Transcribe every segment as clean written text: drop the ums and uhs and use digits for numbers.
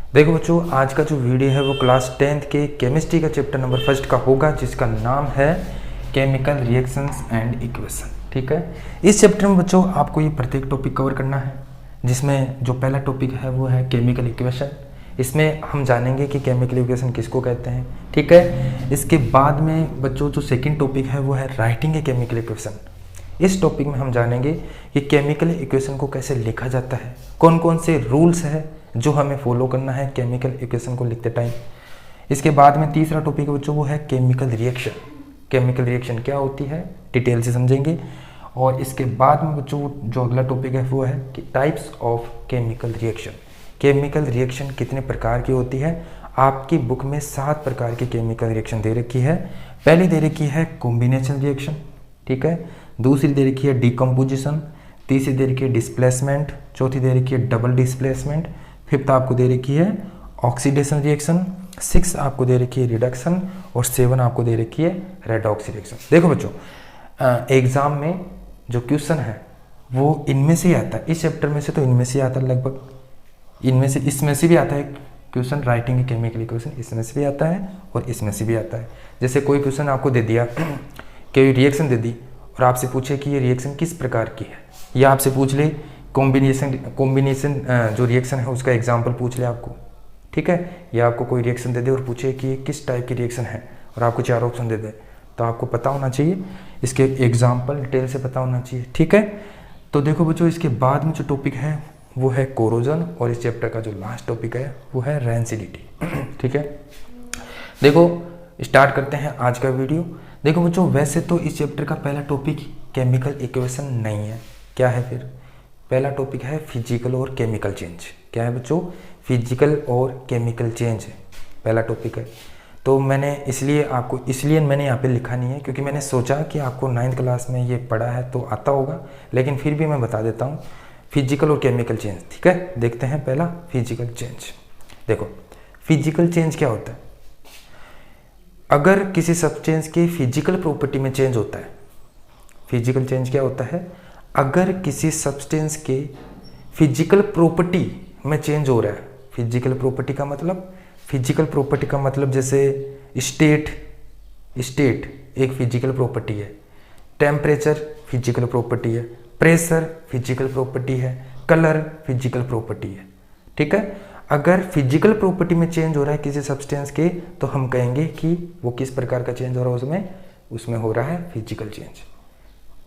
देखो बच्चों, आज का जो वीडियो है वो क्लास 10th के केमिस्ट्री का चैप्टर नंबर 1 का होगा, जिसका नाम है केमिकल रिएक्शंस एंड इक्वेशन। ठीक है, इस चैप्टर में बच्चों आपको ये प्रत्येक टॉपिक कवर करना है, जिसमें जो पहला टॉपिक है वो है केमिकल इक्वेशन। इसमें हम जानेंगे कि केमिकल इक्वेशन किसको कहते हैं। ठीक है, इसके बाद में बच्चों जो सेकेंड टॉपिक है वो है राइटिंग ए केमिकल इक्वेशन। इस टॉपिक में हम जानेंगे कि केमिकल इक्वेशन को कैसे लिखा जाता है, कौन कौन से रूल्स है जो हमें फॉलो करना है केमिकल इक्वेशन को लिखते टाइम। इसके बाद में तीसरा टॉपिक बच्चों वो है केमिकल रिएक्शन। केमिकल रिएक्शन क्या होती है डिटेल से समझेंगे। और इसके बाद में बच्चों जो अगला टॉपिक है वो है कि types of chemical reaction. Chemical reaction कितने प्रकार की होती है। आपकी बुक में 7 प्रकार की केमिकल रिएक्शन दे रखी है। पहली दे रखी है कॉम्बिनेशन रिएक्शन, ठीक है। दूसरी दे रखी है डिकम्पोजिशन। तीसरी दे रखी है डिस्प्लेसमेंट। चौथी दे रखी है डबल डिस्प्लेसमेंट। फिफ्थ आपको दे रखी है ऑक्सीडेशन रिएक्शन। 6 आपको दे रखी है रिडक्शन। और 7 आपको दे रखी है रेडॉक्स रिएक्शन। देखो बच्चों, एग्जाम में जो क्वेश्चन है वो इनमें से ही आता है। इस चैप्टर में से तो इनमें से आता है लगभग, इनमें से इसमें से भी आता है क्वेश्चन राइटिंग केमिकल इक्वेशन, इसमें से भी आता है और इसमें से भी आता है। जैसे कोई क्वेश्चन आपको दे दिया, कोई रिएक्शन दे दी और आपसे पूछे कि ये रिएक्शन किस प्रकार की है, या आपसे पूछ ले कॉम्बिनेशन जो रिएक्शन है उसका एग्जाम्पल पूछ ले आपको, ठीक है। या आपको कोई रिएक्शन दे दे और पूछे कि ये किस टाइप की रिएक्शन है और आपको 4 ऑप्शन दे दे, तो आपको पता होना चाहिए, इसके एग्जाम्पल डिटेल से पता होना चाहिए, ठीक है। तो देखो बच्चों, इसके बाद में जो टॉपिक है वो है कोरोजन, और इस चैप्टर का जो लास्ट टॉपिक है वो है रेंसिडिटी, ठीक है। देखो स्टार्ट करते हैं आज का वीडियो। देखो बच्चों, वैसे तो इस चैप्टर का पहला टॉपिक केमिकल इक्वेशन नहीं है। क्या है फिर? पहला टॉपिक है फिजिकल और केमिकल चेंज। क्या है बच्चों? फिजिकल और केमिकल चेंज है पहला टॉपिक है। तो मैंने इसलिए मैंने यहाँ पे लिखा नहीं है, क्योंकि मैंने सोचा कि आपको 9th क्लास में ये पढ़ा है तो आता होगा, लेकिन फिर भी मैं बता देता हूँ फिजिकल और केमिकल चेंज, ठीक है। देखते हैं पहला फिजिकल चेंज। देखो फिजिकल चेंज क्या होता है। अगर किसी सब्सटेंस की फिजिकल प्रॉपर्टी में चेंज होता है, फिजिकल चेंज क्या होता है, अगर किसी सब्सटेंस के फिजिकल प्रॉपर्टी में चेंज हो रहा है। फिजिकल प्रॉपर्टी का मतलब जैसे स्टेट एक फिजिकल प्रॉपर्टी है, टेम्परेचर फिजिकल प्रॉपर्टी है, प्रेशर फिजिकल प्रॉपर्टी है, कलर फिजिकल प्रॉपर्टी है, ठीक है। अगर फिजिकल प्रॉपर्टी में चेंज हो रहा है किसी सब्सटेंस के, तो हम कहेंगे कि वो किस प्रकार का चेंज हो रहा है, उसमें हो रहा है फिजिकल चेंज,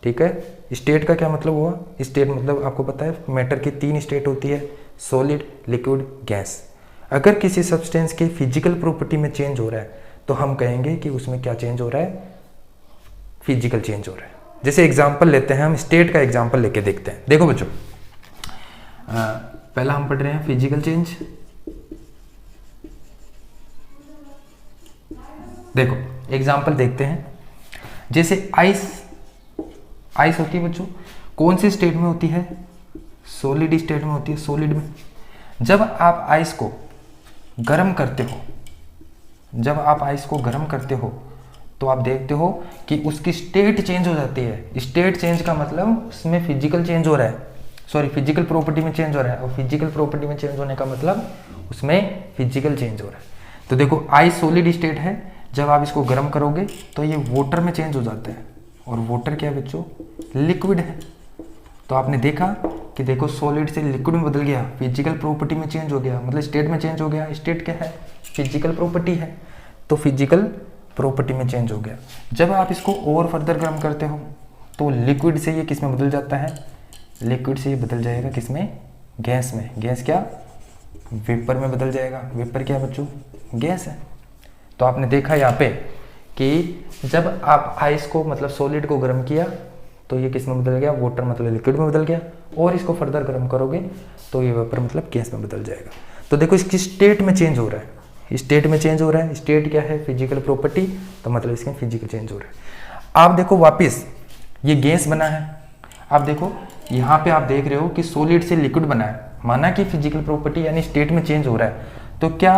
ठीक है। स्टेट का क्या मतलब हुआ? स्टेट मतलब आपको पता है मैटर की 3 स्टेट होती है, सॉलिड, लिक्विड, गैस। अगर किसी सब्सटेंस के फिजिकल प्रॉपर्टी में चेंज हो रहा है तो हम कहेंगे कि उसमें क्या चेंज हो रहा है, फिजिकल चेंज हो रहा है। जैसे एग्जांपल लेते हैं, हम स्टेट का एग्जांपल लेके देखते हैं। देखो बच्चों, पहला हम पढ़ रहे हैं फिजिकल चेंज। देखो एग्जांपल देखते हैं। जैसे आइस होती है बच्चों, कौन सी स्टेट में होती है? सॉलिड स्टेट में होती है, सॉलिड में। जब आप आइस को गर्म करते हो, तो आप देखते हो कि उसकी स्टेट चेंज हो जाती है। स्टेट चेंज का मतलब उसमें फिजिकल चेंज हो रहा है, फिजिकल प्रॉपर्टी में चेंज हो रहा है, और फिजिकल प्रॉपर्टी में चेंज होने का मतलब उसमें फिजिकल चेंज हो रहा है। तो देखो आइस सॉलिड स्टेट है, जब आप इसको गर्म करोगे तो ये वाटर में चेंज हो जाता है, और वाटर क्या है बच्चों? लिक्विड है। तो आपने देखा कि देखो सॉलिड से लिक्विड में बदल गया, फिजिकल प्रॉपर्टी में चेंज हो गया, मतलब स्टेट में चेंज हो गया। स्टेट क्या है? फिजिकल प्रॉपर्टी है, तो फिजिकल प्रॉपर्टी में चेंज हो गया। जब आप इसको और फर्दर गर्म करते हो तो लिक्विड से ये किस में बदल जाता है? लिक्विड से ये बदल जाएगा किस में? गैस में। गैस क्या? वेपर में बदल जाएगा। वेपर क्या है बच्चों? गैस है। तो आपने देखा यहाँ पे कि जब आप आइस को मतलब सॉलिड को गर्म किया तो ये किस में बदल गया? वाटर मतलब लिक्विड में बदल गया। और इसको फर्दर गर्म करोगे तो ये वेपर मतलब गैस में बदल जाएगा। तो देखो इसकी स्टेट में चेंज हो रहा है, स्टेट में चेंज हो रहा है। स्टेट क्या है? फिजिकल प्रॉपर्टी, तो मतलब इसमें फिजिकल चेंज हो रहा है। आप देखो वापिस ये गैस बना है। आप देखो यहाँ पे आप देख रहे हो कि सॉलिड से लिक्विड बना है, माना कि फिजिकल प्रॉपर्टी यानी स्टेट में चेंज हो रहा है। तो क्या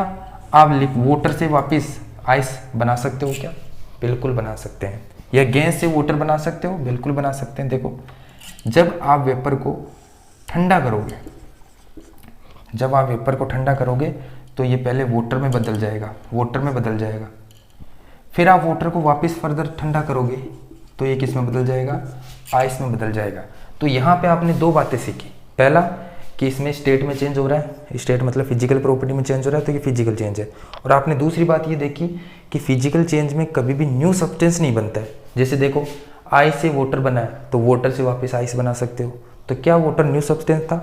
आप वाटर से वापस आइस बना सकते हो? क्या बिल्कुल बना सकते हैं। या गैस से वाटर बना सकते हो? बिल्कुल बना सकते हैं। देखो जब आप वेपर को ठंडा करोगे तो ये पहले वाटर में बदल जाएगा, वाटर में बदल जाएगा। फिर आप वाटर को वापस फर्दर ठंडा करोगे तो ये किस में बदल जाएगा, आइस में बदल जाएगा। तो यहाँ पे आपने दो बातें सीखी, पहला कि इसमें स्टेट में चेंज हो रहा है, स्टेट मतलब फिजिकल प्रॉपर्टी में चेंज हो रहा है, तो ये फिजिकल चेंज है। और आपने दूसरी बात ये देखी कि फिजिकल चेंज में कभी भी न्यू सब्सटेंस नहीं बनता है। जैसे देखो आइस से वाटर बना है तो वाटर से वापस आइस बना सकते हो, तो क्या वाटर न्यू सब्सटेंस था?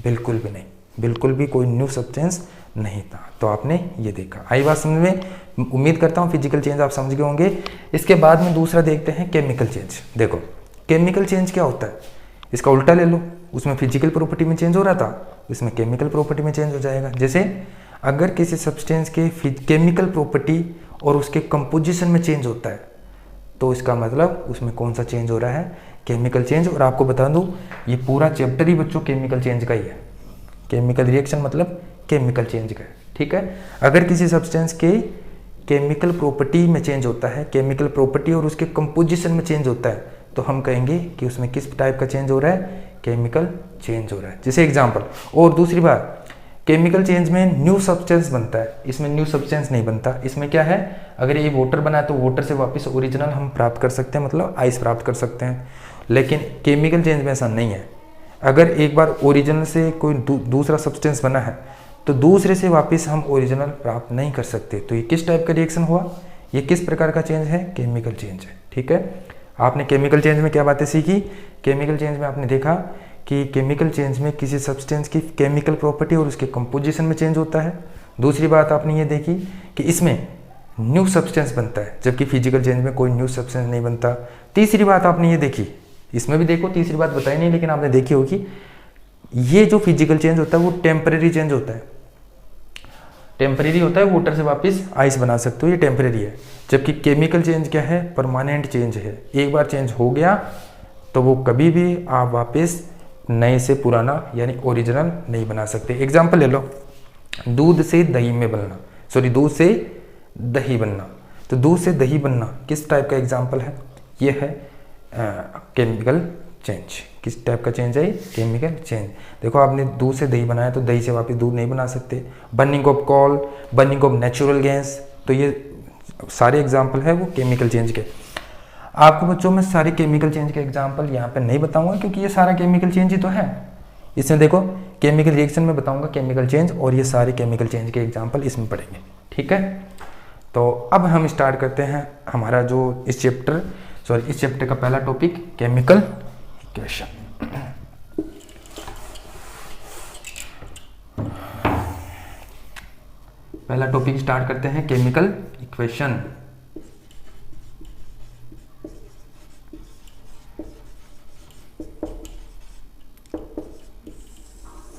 बिल्कुल भी नहीं, बिल्कुल भी कोई न्यू सब्सटेंस नहीं था। तो आपने ये देखा, आई बात समझ में? उम्मीद करता हूँ फिजिकल चेंज आप समझ गए होंगे। इसके बाद में दूसरा देखते हैं केमिकल चेंज। देखो केमिकल चेंज क्या होता है, इसका उल्टा ले लो, उसमें फिजिकल प्रॉपर्टी में चेंज हो रहा था, इसमें केमिकल प्रॉपर्टी में चेंज हो जाएगा। जैसे अगर किसी सब्सटेंस के केमिकल प्रॉपर्टी और उसके कंपोजिशन में चेंज होता है तो इसका मतलब उसमें कौन सा चेंज हो रहा है, केमिकल चेंज। और आपको बता दूं ये पूरा चैप्टर ही बच्चों केमिकल चेंज का ही है। केमिकल रिएक्शन मतलब केमिकल चेंज का है, ठीक है। अगर किसी सब्सटेंस के केमिकल प्रॉपर्टी में चेंज होता है, केमिकल प्रॉपर्टी और उसके कंपोजिशन में चेंज होता है, तो हम कहेंगे कि उसमें किस टाइप का चेंज हो रहा है, केमिकल चेंज हो रहा है। जैसे एग्जांपल। और दूसरी बात, केमिकल चेंज में न्यू सब्सटेंस बनता है, इसमें न्यू सब्सटेंस नहीं बनता। इसमें क्या है, अगर ये वाटर बना है तो वाटर से वापस ओरिजिनल हम प्राप्त कर सकते हैं, मतलब आइस प्राप्त कर सकते हैं। लेकिन केमिकल चेंज में ऐसा नहीं है। अगर एक बार ओरिजिनल से कोई दूसरा सब्सटेंस बना है तो दूसरे से वापस हम ओरिजिनल प्राप्त नहीं कर सकते। तो ये किस टाइप का रिएक्शन हुआ, ये किस प्रकार का चेंज है, केमिकल चेंज है, ठीक है। आपने केमिकल चेंज में क्या बातें सीखी, केमिकल चेंज में आपने देखा कि केमिकल चेंज में किसी सब्सटेंस की केमिकल प्रॉपर्टी और उसके कंपोजिशन में चेंज होता है। दूसरी बात आपने ये देखी कि इसमें न्यू सब्सटेंस बनता है, जबकि फिजिकल चेंज में कोई न्यू सब्सटेंस नहीं बनता। तीसरी बात आपने ये देखी, इसमें भी देखो तीसरी बात बताई नहीं लेकिन आपने देखी होगी, ये जो फिजिकल चेंज होता है वो टेम्परेरी चेंज होता है, टेम्परेरी होता है, वाटर से वापस आइस बना सकते हो, ये टेम्परेरी है। जबकि केमिकल चेंज क्या है, परमानेंट चेंज है। एक बार चेंज हो गया तो वो कभी भी आप वापस नए से पुराना यानी ओरिजिनल नहीं बना सकते। एग्जाम्पल ले लो, दूध से दही में बनना, सॉरी दूध से दही बनना। तो दूध से दही बनना किस टाइप का एग्जाम्पल है, ये है केमिकल चेंज। किस टाइप का चेंज है, केमिकल चेंज। देखो आपने दूध से दही बनाया तो दही से वापस दूध नहीं बना सकते। Burning of coal, burning of natural gas, तो ये सारे एग्जाम्पल है वो केमिकल चेंज के। आपको बच्चों में सारे केमिकल चेंज के एग्जाम्पल यहाँ पे नहीं बताऊंगा क्योंकि ये सारा केमिकल चेंज ही तो है। इसमें देखो केमिकल रिएक्शन में बताऊंगा केमिकल चेंज, और ये सारे केमिकल चेंज के एग्जाम्पल इसमें पढ़ेंगे, ठीक है। तो अब हम स्टार्ट करते हैं हमारा जो इस चैप्टर का पहला टॉपिक, केमिकल इक्वेशन। पहला टॉपिक स्टार्ट करते हैं, केमिकल इक्वेशन।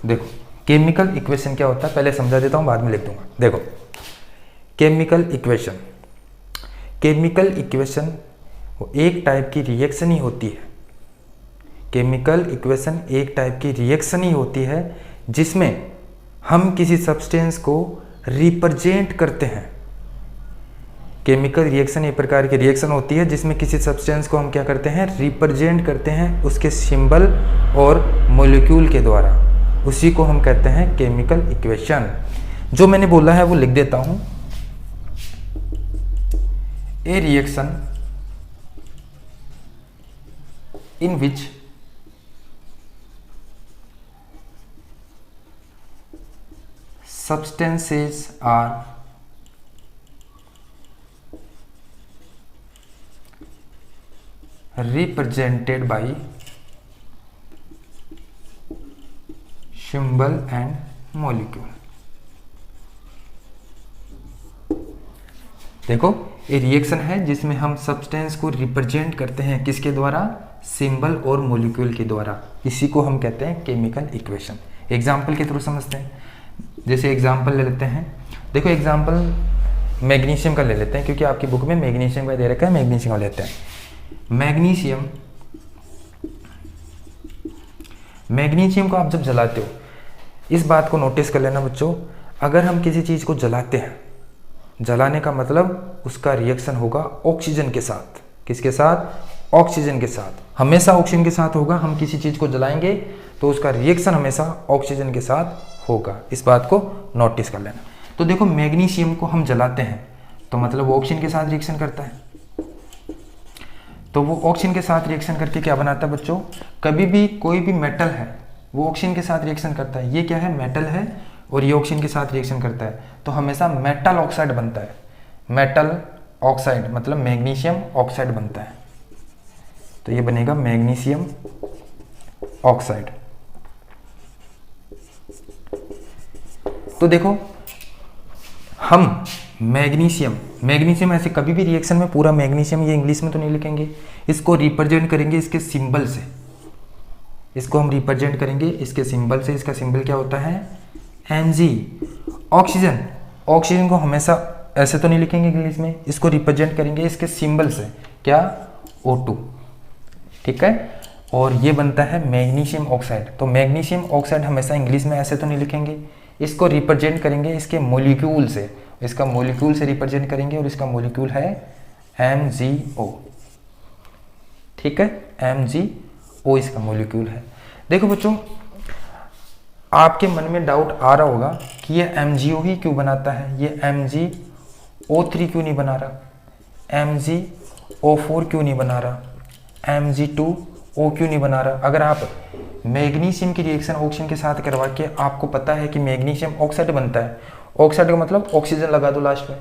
देखो केमिकल इक्वेशन क्या होता है पहले समझा देता हूं, बाद में लिख दूंगा। देखो केमिकल इक्वेशन, केमिकल इक्वेशन एक टाइप की रिएक्शन ही होती है। केमिकल इक्वेशन एक टाइप की रिएक्शन ही होती है जिसमें हम किसी सब्सटेंस को रिप्रेजेंट करते हैं। केमिकल रिएक्शन एक प्रकार की रिएक्शन होती है जिसमें किसी सब्सटेंस को हम क्या करते हैं, रिप्रेजेंट करते हैं उसके सिंबल और मॉलिक्यूल के द्वारा। उसी को हम कहते हैं केमिकल इक्वेशन। जो मैंने बोला है वो लिख देता हूं, ए reaction in which substances are represented by symbol and molecule। देखो ये रिएक्शन है जिसमें हम सब्सटेंस को रिप्रेजेंट करते हैं किसके द्वारा, सिंबल और मॉलिक्यूल के द्वारा। इसी को हम कहते हैं केमिकल इक्वेशन। एग्जाम्पल के थ्रू समझते हैं। जैसे एग्जाम्पल ले लेते हैं, देखो एग्जाम्पल मैग्नीशियम का ले लेते हैं क्योंकि आपकी बुक में मैग्नीशियम का दे रखा है, मैग्नीशियम का लेते हैं। मैग्नीशियम को आप जब जलाते हो, इस बात को नोटिस कर लेना बच्चों, अगर हम किसी चीज़ को जलाते हैं, जलाने का मतलब उसका रिएक्शन होगा ऑक्सीजन के साथ। किसके साथ, ऑक्सीजन के साथ। हमेशा ऑक्सीजन के साथ होगा। हम किसी चीज़ को जलाएंगे तो उसका रिएक्शन हमेशा ऑक्सीजन के साथ होगा। इस बात को नोटिस कर लेना। तो देखो मैग्नीशियम को हम जलाते हैं तो मतलब वो ऑक्सीजन के साथ रिएक्शन करता है, तो वो ऑक्सीजन के साथ रिएक्शन करके क्या बनाता है बच्चों, कभी भी कोई भी मेटल है वो ऑक्सीजन के साथ रिएक्शन करता है, ये क्या है मेटल है और ये ऑक्सीजन के साथ रिएक्शन करता है, तो हमेशा मेटल ऑक्साइड बनता है, मेटल ऑक्साइड मतलब मैग्नीशियम ऑक्साइड बनता है, तो ये बनेगा मैग्नीशियम ऑक्साइड। तो देखो हम मैग्नीशियम ऐसे कभी भी रिएक्शन में पूरा मैग्नीशियम ये इंग्लिश में तो नहीं लिखेंगे, इसको रिप्रेजेंट करेंगे इसके सिंबल से, इसको हम रिप्रेजेंट करेंगे इसके सिंबल से। इसका सिंबल क्या होता है Mg। ऑक्सीजन को हमेशा ऐसे तो नहीं लिखेंगे इंग्लिश में, इसको रिप्रेजेंट करेंगे इसके सिंबल से, क्या O2, ठीक है। और ये बनता है मैग्नीशियम ऑक्साइड, तो मैग्नीशियम ऑक्साइड हमेशा इंग्लिश में ऐसे तो नहीं लिखेंगे, इसको रिप्रेजेंट करेंगे इसके मॉलिक्यूल से, इसका मॉलिक्यूल से रिप्रेजेंट करेंगे और इसका मॉलिक्यूल है MgO, ठीक है, MgO इसका मॉलिक्यूल है। देखो बच्चों आपके मन में डाउट आ रहा होगा कि ये MgO ही क्यों बनाता है, ये MgO3 क्यों नहीं बना रहा, MgO4 क्यों नहीं बना रहा, Mg2O क्यों नहीं बना रहा। अगर आप मैग्नीशियम की रिएक्शन ऑक्सीजन के साथ करवा के आपको पता है कि मैग्नीशियम ऑक्साइड बनता है, ऑक्साइड का मतलब ऑक्सीजन लगा दो लास्ट में,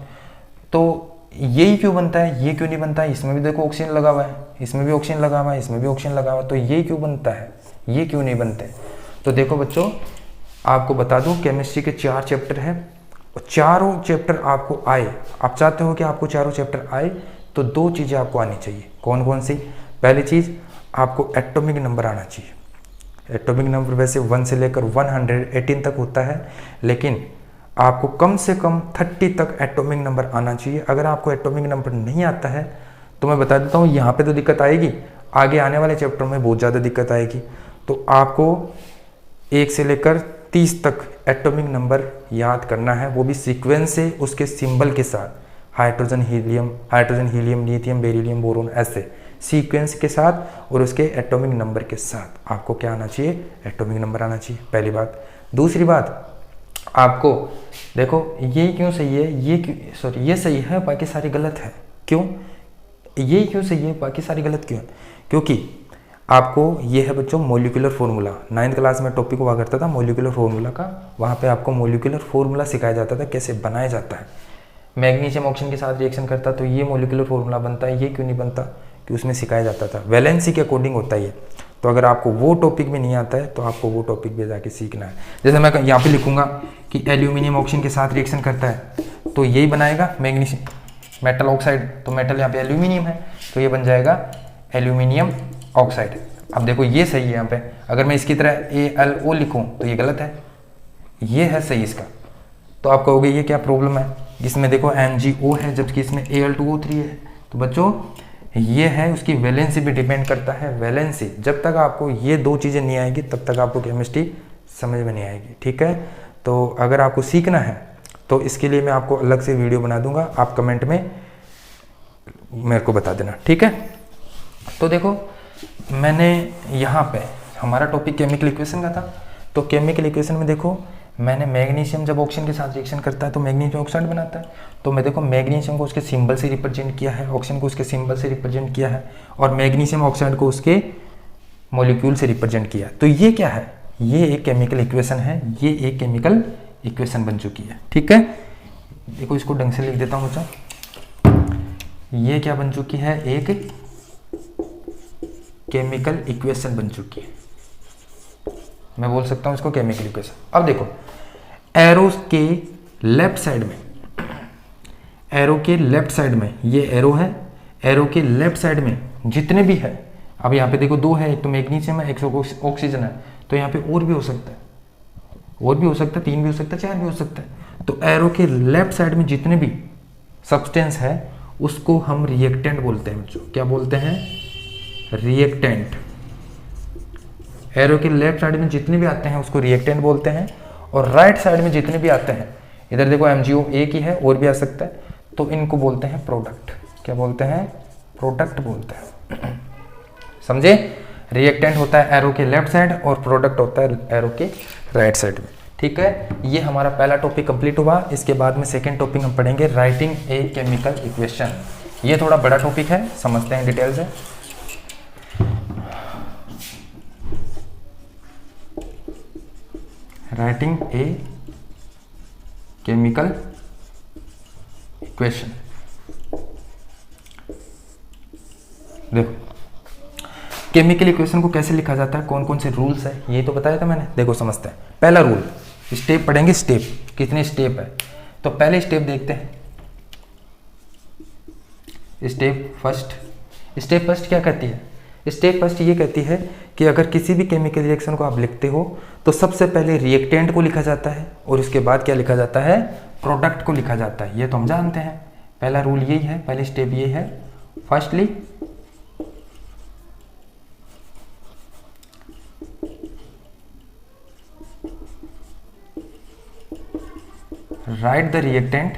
तो यही क्यों बनता है, ये क्यों नहीं बनता है, इसमें भी देखो ऑक्सीजन लगा हुआ है, इसमें भी ऑक्सीजन लगा हुआ है, इसमें भी ऑक्सीजन लगा हुआ है, तो ये क्यों बनता है, ये क्यों नहीं बनते। तो देखो बच्चों आपको बता दूं केमिस्ट्री के 4 चैप्टर हैं, चारों चैप्टर आपको आए, आप चाहते हो कि आपको चारों चैप्टर आए तो 2 चीज़ें आपको आनी चाहिए। कौन कौन सी, पहली चीज़ आपको एटॉमिक नंबर आना चाहिए। एटॉमिक नंबर वैसे 1 से लेकर 118 तक होता है, लेकिन आपको कम से कम 30 तक एटॉमिक नंबर आना चाहिए। अगर आपको एटॉमिक नंबर नहीं आता है तो मैं बता देता हूँ यहाँ पे तो दिक्कत आएगी, आगे आने वाले चैप्टर में बहुत ज़्यादा दिक्कत आएगी। तो आपको 1 से लेकर 30 तक एटॉमिक नंबर याद करना है, वो भी सीक्वेंस से उसके सिंबल के साथ, hydrogen helium lithium beryllium boron, ऐसे सीक्वेंस के साथ और उसके एटॉमिक नंबर के साथ आपको क्या आना चाहिए, एटॉमिक नंबर आना चाहिए, पहली बात। दूसरी बात आपको देखो ये क्यों सही है, ये सही है बाकी सारी गलत है, क्यों, ये क्यों सही है बाकी सारी गलत क्यों है, क्योंकि आपको ये है बच्चों मॉलिक्यूलर फार्मूला, 9th क्लास में टॉपिक हुआ करता था मॉलिक्यूलर फार्मूला का, वहाँ पे आपको मॉलिक्यूलर फार्मूला सिखाया जाता था कैसे बनाया जाता है। मैग्नीशियम ऑक्सीजन के साथ रिएक्शन करता तो ये मॉलिक्यूलर फार्मूला बनता है, ये क्यों नहीं बनता, कि उसमें सिखाया जाता था, वैलेंसी के अकॉर्डिंग होता है ये। तो अगर आपको वो टॉपिक भी नहीं आता है तो आपको वो टॉपिक भी जाके सीखना है। जैसे मैं यहाँ पे लिखूंगा कि एल्यूमिनियम ऑक्सीजन के साथ रिएक्शन करता है तो यही बनाएगा मैग्नीशियम मेटल ऑक्साइड, तो मेटल यहाँ पे एल्यूमिनियम है तो ये बन जाएगा एल्यूमिनियम ऑक्साइड। अब देखो ये सही है यहाँ पे, अगर मैं इसकी तरह ALO लिखूँ तो ये गलत है, ये है सही इसका। तो आप कहोगे ये क्या प्रॉब्लम है, जिसमें देखो MgO है जबकि इसमें Al2O3 है। तो बच्चों ये है उसकी वैलेंसी भी डिपेंड करता है, वैलेंसी जब तक आपको ये 2 चीज़ें नहीं आएगी तब तक आपको केमिस्ट्री समझ में नहीं आएगी, ठीक है। तो अगर आपको सीखना है तो इसके लिए मैं आपको अलग से वीडियो बना दूंगा, आप कमेंट में मेरे को बता देना, ठीक है। तो देखो मैंने यहाँ पे हमारा टॉपिक केमिकल इक्वेशन का था, तो केमिकल इक्वेशन में देखो मैंने मैग्नीशियम जब ऑक्सीजन के साथ रिएक्शन करता है तो मैग्नीशियम ऑक्साइड बनाता है, तो मैं देखो मैग्नीशियम को उसके सिंबल से रिप्रेजेंट किया है, ऑक्सीजन को उसके सिंबल से रिप्रेजेंट किया है और मैग्नीशियम ऑक्साइड को उसके मॉलिक्यूल से रिप्रेजेंट किया। तो ये क्या है, ये एक केमिकल इक्वेशन है, ये एक केमिकल इक्वेशन बन चुकी है, ठीक है। देखो इसको ढंग से लिख देता हूँ बच्चों, ये क्या बन चुकी है, एक केमिकल इक्वेशन बन चुकी है, मैं बोल सकता हूं इसको केमिकल इक्वेशन। अब देखो एरो के लेफ्ट साइड में, एरो के लेफ्ट साइड में ये एरो है, एरो के लेफ्ट साइड में जितने भी है, अब यहाँ पे देखो 2 है, एक तो मैग्नीशियम है एक ऑक्सीजन है, तो यहाँ पे और भी हो सकता है, और भी हो सकता है, 3 भी हो सकता है, 4 भी हो सकता है। तो एरो के लेफ्ट साइड में जितने भी सब्सटेंस है उसको हम रिएक्टेंट बोलते हैं बच्चों, क्या बोलते हैं, रिएक्टेंट। एरो के लेफ्ट साइड में जितने भी आते हैं उसको रिएक्टेंट बोलते हैं, और राइट साइड में जितने भी आते हैं, इधर देखो MgO एक ही है और भी आ सकता है, तो इनको बोलते हैं प्रोडक्ट, क्या बोलते हैं, प्रोडक्ट बोलते हैं, समझे। रिएक्टेंट होता है एरो के लेफ्ट साइड और प्रोडक्ट होता है एरो के राइट साइड में, ठीक है, ये हमारा पहला टॉपिक कंप्लीट हुआ। इसके बाद में सेकेंड टॉपिक हम पढ़ेंगे राइटिंग ए केमिकल इक्वेशन। ये थोड़ा बड़ा टॉपिक है, समझते हैं डिटेल से। Writing a chemical equation. देखो केमिकल इक्वेशन को कैसे लिखा जाता है, कौन कौन से रूल्स है, ये तो बताया था मैंने। देखो समझते हैं। पहला रूल, स्टेप पढ़ेंगे, स्टेप कितने स्टेप है। तो पहले स्टेप देखते हैं, स्टेप फर्स्ट। स्टेप फर्स्ट क्या कहती है? स्टेप फर्स्ट ये कहती है कि अगर किसी भी केमिकल रिएक्शन को आप लिखते हो तो सबसे पहले रिएक्टेंट को लिखा जाता है और उसके बाद क्या लिखा जाता है, प्रोडक्ट को लिखा जाता है। ये तो हम जानते हैं, पहला रूल यही है, पहली स्टेप ये है। Firstly write the reactant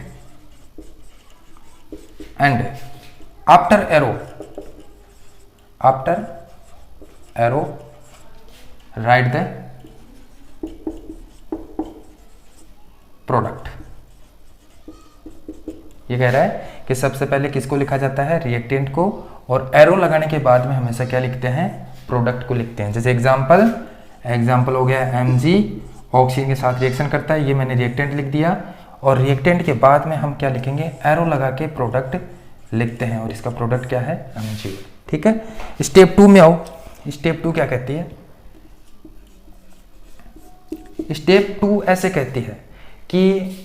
and after arrow write the product। ये कह रहा है कि सबसे पहले किसको लिखा जाता है, रिएक्टेंट को, और एरो लगाने के बाद में हमेशा क्या लिखते हैं, प्रोडक्ट को लिखते हैं। जैसे एग्जाम्पल हो गया Mg ऑक्सीजन के साथ रिएक्शन करता है, ये मैंने रिएक्टेंट लिख दिया, और रिएक्टेंट के बाद में हम क्या लिखेंगे, एरो लगा के प्रोडक्ट लिखते हैं, और इसका प्रोडक्ट क्या है, Mg। ठीक है, स्टेप 2 में आओ। स्टेप 2 क्या कहती है? स्टेप 2 ऐसे कहती है कि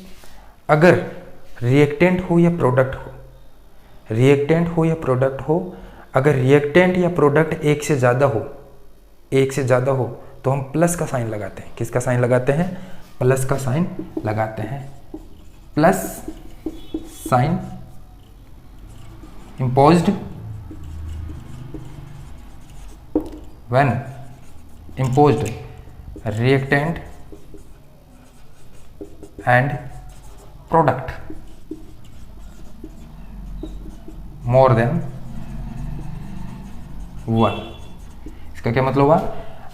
अगर रिएक्टेंट हो या प्रोडक्ट हो, रिएक्टेंट हो या प्रोडक्ट हो, अगर रिएक्टेंट या प्रोडक्ट एक से ज़्यादा हो तो हम प्लस का साइन लगाते हैं। किसका साइन लगाते हैं? प्लस का साइन लगाते हैं। Plus sign imposed when imposed reactant and product more than 1। इसका क्या मतलब हुआ?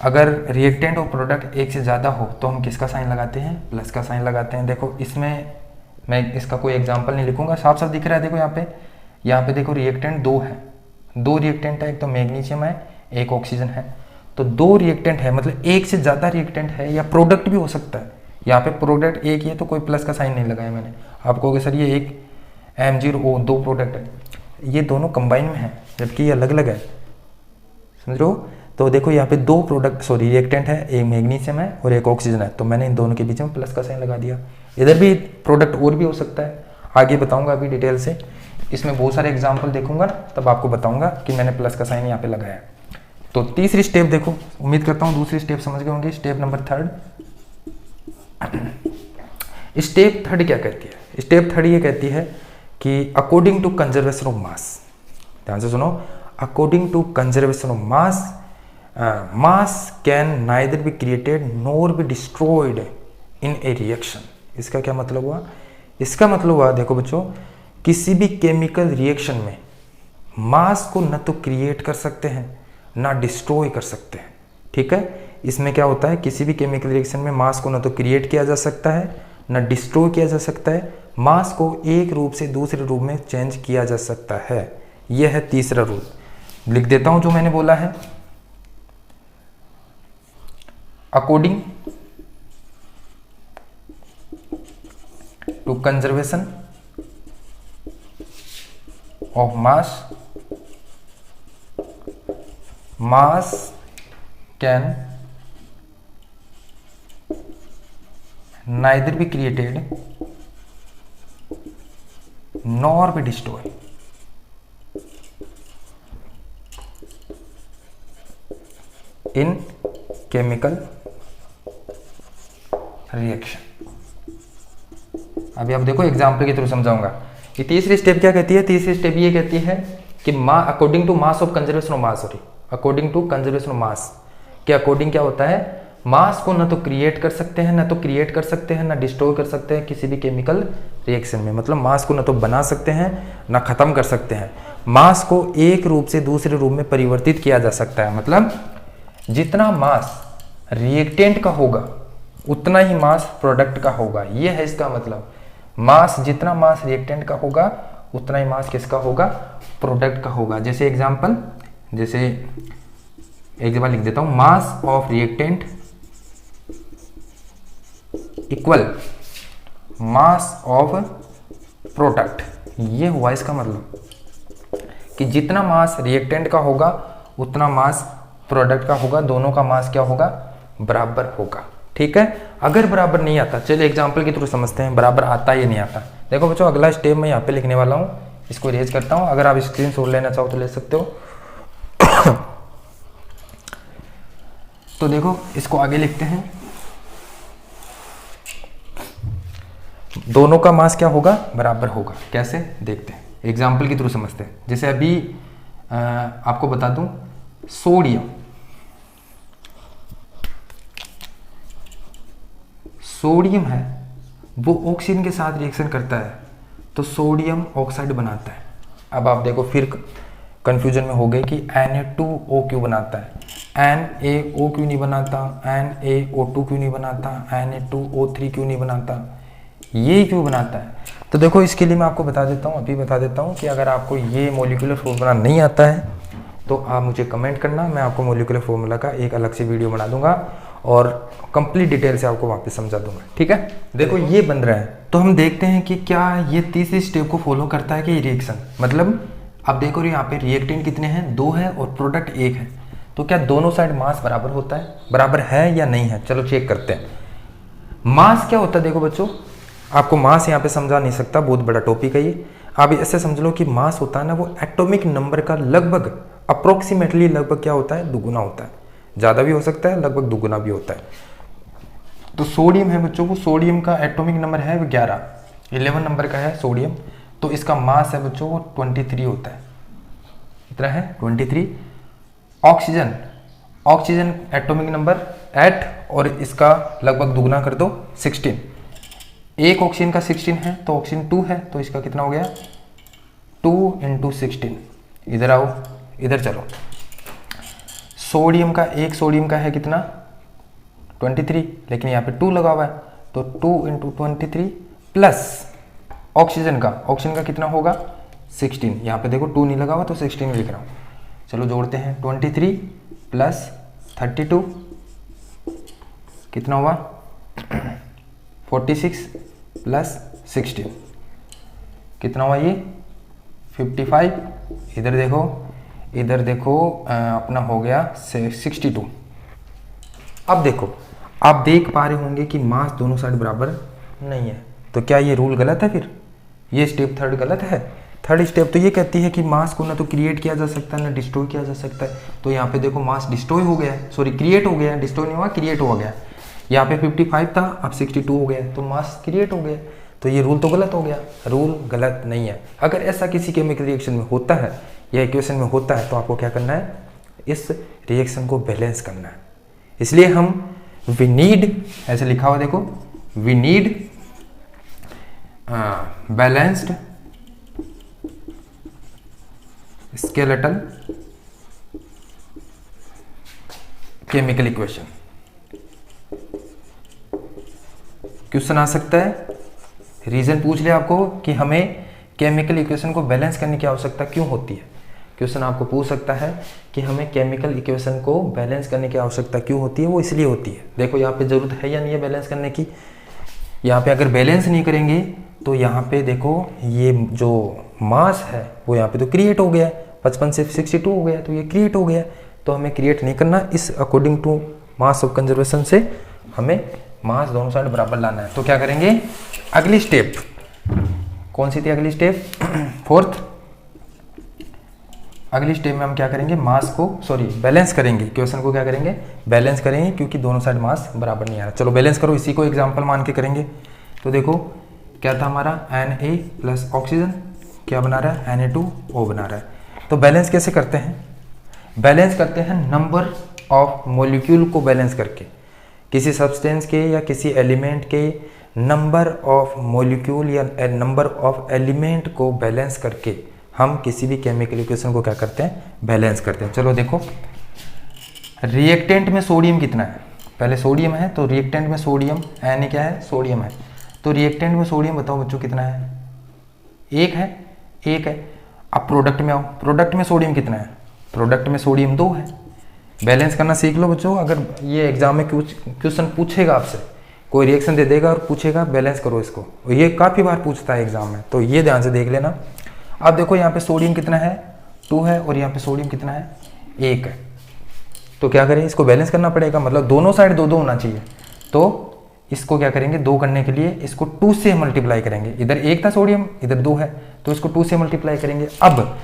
अगर रिएक्टेंट और प्रोडक्ट एक से ज़्यादा हो तो हम किसका साइन लगाते हैं, प्लस का साइन लगाते हैं। देखो इसमें मैं इसका कोई एग्जांपल नहीं लिखूंगा, साफ साफ दिख रहा है। देखो यहाँ पे देखो रिएक्टेंट 2 है, 2 रिएक्टेंट है, एक तो मैग्नीशियम है, एक ऑक्सीजन है। तो 2 रिएक्टेंट है, मतलब एक से ज़्यादा रिएक्टेंट है, या प्रोडक्ट भी हो सकता है। यहाँ पे प्रोडक्ट एक ही है तो कोई प्लस का साइन नहीं लगाया मैंने। आप कहोगे सर ये एक Mg और 2 प्रोडक्ट है, ये दोनों कंबाइन में है जबकि ये अलग अलग है, समझ रहे हो। तो देखो यहाँ पे 2 रिएक्टेंट है, एक मैग्नीशियम है और एक ऑक्सीजन है, तो मैंने इन दोनों के बीच में प्लस का साइन लगा दिया। इधर भी प्रोडक्ट और भी हो सकता है, आगे बताऊंगा अभी डिटेल से। इसमें बहुत सारे एग्जांपल देखूंगा तब आपको बताऊंगा कि मैंने प्लस का साइन यहाँ पे लगाया। तो तीसरी स्टेप देखो, उम्मीद करता हूँ दूसरी स्टेप समझ गए होंगे। Step number 3। स्टेप 3 क्या कहती है? स्टेप 3 ये कहती है कि according to conservation of mass, ध्यान से सुनो, according to conservation of mass, mass can neither be created nor be destroyed in a reaction. इसका क्या मतलब हुआ? इसका मतलब हुआ, देखो बच्चों, किसी भी केमिकल रिएक्शन में मास को न तो क्रिएट कर सकते हैं ना डिस्ट्रॉय कर सकते हैं। ठीक है, इसमें क्या होता है, किसी भी केमिकल रिएक्शन में मास को न तो क्रिएट किया जा सकता है ना डिस्ट्रॉय किया जा सकता है, मास को एक रूप से दूसरे रूप में चेंज किया जा सकता है। यह है तीसरा रूल। लिख देता हूं जो मैंने बोला है। According to conservation of mass, mass can neither be created nor be destroyed in chemical reaction। अभी आप देखो एग्जाम्पल के थ्रू समझाऊंगा। ये तीसरी स्टेप क्या कहती है? तीसरी स्टेप ये कहती है कि according to mass of conservation of mass, according to conservation of mass के अकॉर्डिंग क्या होता है, मास को ना तो क्रिएट कर सकते हैं, ना डिस्ट्रॉय कर सकते हैं किसी भी केमिकल रिएक्शन में। मतलब मास को ना तो बना सकते हैं ना खत्म कर सकते हैं, मास को एक रूप से दूसरे रूप में परिवर्तित किया जा सकता है। मतलब जितना मास रिएक्टेंट का होगा उतना ही मास प्रोडक्ट का होगा। ये है इसका मतलब, मास जितना मास रिएक्टेंट का होगा उतना ही मास किसका होगा, प्रोडक्ट का होगा। जैसे एग्जांपल लिख देता हूं, mass of reactant equal mass of product. ये हुआ इसका मतलब कि जितना मास रिएक्टेंट का होगा उतना मास प्रोडक्ट का होगा, दोनों का मास क्या होगा, बराबर होगा। ठीक है। अगर बराबर नहीं आता, चलिए एग्जांपल के थ्रू समझते हैं बराबर आता या नहीं आता। देखो बच्चों, अगला स्टेप मैं यहाँ पे लिखने वाला हूँ, इसको इरेज करता हूँ। अगर आप स्क्रीनशॉट लेना चाहो तो ले सकते हो। तो देखो इसको आगे लिखते हैं, दोनों का मास क्या होगा, बराबर होगा। कैसे देखते हैं, एग्जाम्पल के थ्रू समझते हैं। जैसे अभी आपको बता दूं, सोडियम है, वो ऑक्सीजन के साथ रिएक्शन करता है तो सोडियम ऑक्साइड बनाता है। अब आप देखो फिर कंफ्यूजन में हो गए कि Na2O बनाता है, Na O क्यों नहीं बनाता, NaO2 क्यों नहीं बनाता, Na2O3 क्यों नहीं बनाता, ये क्यों बनाता है। तो देखो इसके लिए मैं आपको बता देता हूँ, अभी बता देता हूँ कि अगर आपको ये मॉलिक्यूलर फॉर्मूला नहीं आता है तो आप मुझे कमेंट करना, मैं आपको मॉलिक्यूलर फॉर्मूला का एक अलग से वीडियो बना दूंगा और कंप्लीट डिटेल से आपको वापस समझा दूंगा। ठीक है। देखो ये बन रहा है, तो हम देखते हैं कि क्या ये तीसरी स्टेप को फॉलो करता है कि रिएक्शन। मतलब अब देखो यहाँ पे रिएक्टेंट कितने हैं, 2 है और प्रोडक्ट 1 है, तो क्या दोनों साइड मास बराबर होता है, बराबर है या नहीं है। चलो चेक करते हैं। मास क्या होता है, देखो बच्चों आपको मास यहाँ पे समझा नहीं सकता, बहुत बड़ा टॉपिक है ये। आप ऐसे समझ लो कि मास होता है ना, वो एटॉमिक नंबर का लगभग अप्रोक्सीमेटली लगभग क्या होता है, दुगुना होता है। ज़्यादा भी हो सकता है, लगभग दुगुना भी होता है। तो सोडियम है बच्चों, वो सोडियम का एटॉमिक नंबर है 11 नंबर का है सोडियम, तो इसका मास है बच्चों वो 23 होता है। कितना है, 23। ऑक्सीजन एटॉमिक नंबर 8 और इसका लगभग दुगुना कर दो 16। एक ऑक्सीजन का 16 है तो ऑक्सीजन 2 है, तो इसका कितना हो गया 2 × 16। इधर आओ, इधर चलो। सोडियम का है कितना 23, लेकिन यहाँ पे 2 लगा हुआ है, तो 2 × 23 प्लस ऑक्सीजन का कितना होगा 16। यहाँ पे देखो 2 नहीं लगा हुआ तो 16 लिख रहा हूँ। चलो जोड़ते हैं, 23 प्लस 32 कितना हुआ 46 प्लस 16 कितना हुआ ये 55। इधर देखो अपना हो गया 62। अब देखो आप देख पा रहे होंगे कि मास दोनों साइड बराबर नहीं है, तो क्या ये रूल गलत है, फिर ये स्टेप थर्ड गलत है। थर्ड स्टेप तो ये कहती है कि मास को ना तो क्रिएट किया जा सकता है ना डिस्ट्रॉय किया जा सकता है। तो यहाँ पे देखो मास डिस्ट्रॉय हो गया है, सॉरी क्रिएट हो गया है, डिस्ट्रॉय नहीं हुआ क्रिएट हो गया। यहाँ पे 55 था, अब 62 हो गया, तो मास क्रिएट हो गया। तो ये रूल तो गलत हो गया, रूल गलत नहीं है। अगर ऐसा किसी केमिकल रिएक्शन में होता है या इक्वेशन में होता है तो आपको क्या करना है, इस रिएक्शन को बैलेंस करना है। इसलिए हम वी नीड, ऐसे लिखा हुआ देखो, we need balanced skeletal chemical equation. Question आ सकता है, रीजन पूछ लिया आपको कि हमें केमिकल इक्वेशन को बैलेंस करने की आवश्यकता क्यों होती है। क्वेश्चन आपको पूछ सकता है कि हमें केमिकल इक्वेशन को बैलेंस करने की आवश्यकता क्यों होती है। वो इसलिए होती है, देखो यहाँ पे जरूरत है या नहीं है बैलेंस करने की। यहाँ पे अगर बैलेंस नहीं करेंगे तो यहाँ पे देखो ये जो मास है वो यहाँ पे तो क्रिएट हो गया है, 55 से 62 हो गया, तो ये क्रिएट हो गया। तो हमें क्रिएट नहीं करना, इस according to mass of conservation से हमें मास दोनों साइड बराबर लाना है। तो क्या करेंगे, अगली स्टेप कौन सी थी, अगली स्टेप फोर्थ। अगली स्टेप में हम क्या करेंगे, मास को बैलेंस करेंगे, इक्वेशन को क्या करेंगे, बैलेंस करेंगे, क्योंकि दोनों साइड मास बराबर नहीं आ रहा। चलो बैलेंस करो, इसी को एग्जांपल मान के करेंगे। तो देखो क्या था हमारा Na प्लस ऑक्सीजन क्या बना रहा है, Na2O बना रहा है। तो बैलेंस कैसे करते हैं, बैलेंस करते हैं नंबर ऑफ मॉलिक्यूल को बैलेंस करके। किसी सब्सटेंस के या किसी एलिमेंट के नंबर ऑफ मॉलिक्यूल या नंबर ऑफ एलिमेंट को बैलेंस करके हम किसी भी केमिकल इक्वेशन को क्या करते हैं, बैलेंस करते हैं। चलो देखो रिएक्टेंट में सोडियम कितना है, पहले सोडियम है तो रिएक्टेंट में सोडियम, Na क्या है, सोडियम है, तो रिएक्टेंट में सोडियम बताओ बच्चों कितना है, एक है, एक है। अब प्रोडक्ट में आओ, प्रोडक्ट में सोडियम कितना है, प्रोडक्ट में सोडियम 2 है। बैलेंस करना सीख लो बच्चों, अगर ये एग्जाम में क्वेश्चन पूछेगा आपसे, कोई रिएक्शन दे देगा और पूछेगा बैलेंस करो इसको, ये काफ़ी बार पूछता है एग्जाम में, तो ये ध्यान से देख लेना। अब देखो यहाँ पे सोडियम कितना है, 2 है, और यहाँ पे सोडियम कितना है, 1 है। तो क्या करें, इसको बैलेंस करना पड़ेगा, मतलब दोनों साइड 2-2 होना चाहिए। तो इसको क्या करेंगे, 2 करने के लिए इसको 2 से मल्टीप्लाई करेंगे। इधर 1 था सोडियम, इधर 2 है, तो इसको 2 से मल्टीप्लाई करेंगे। अब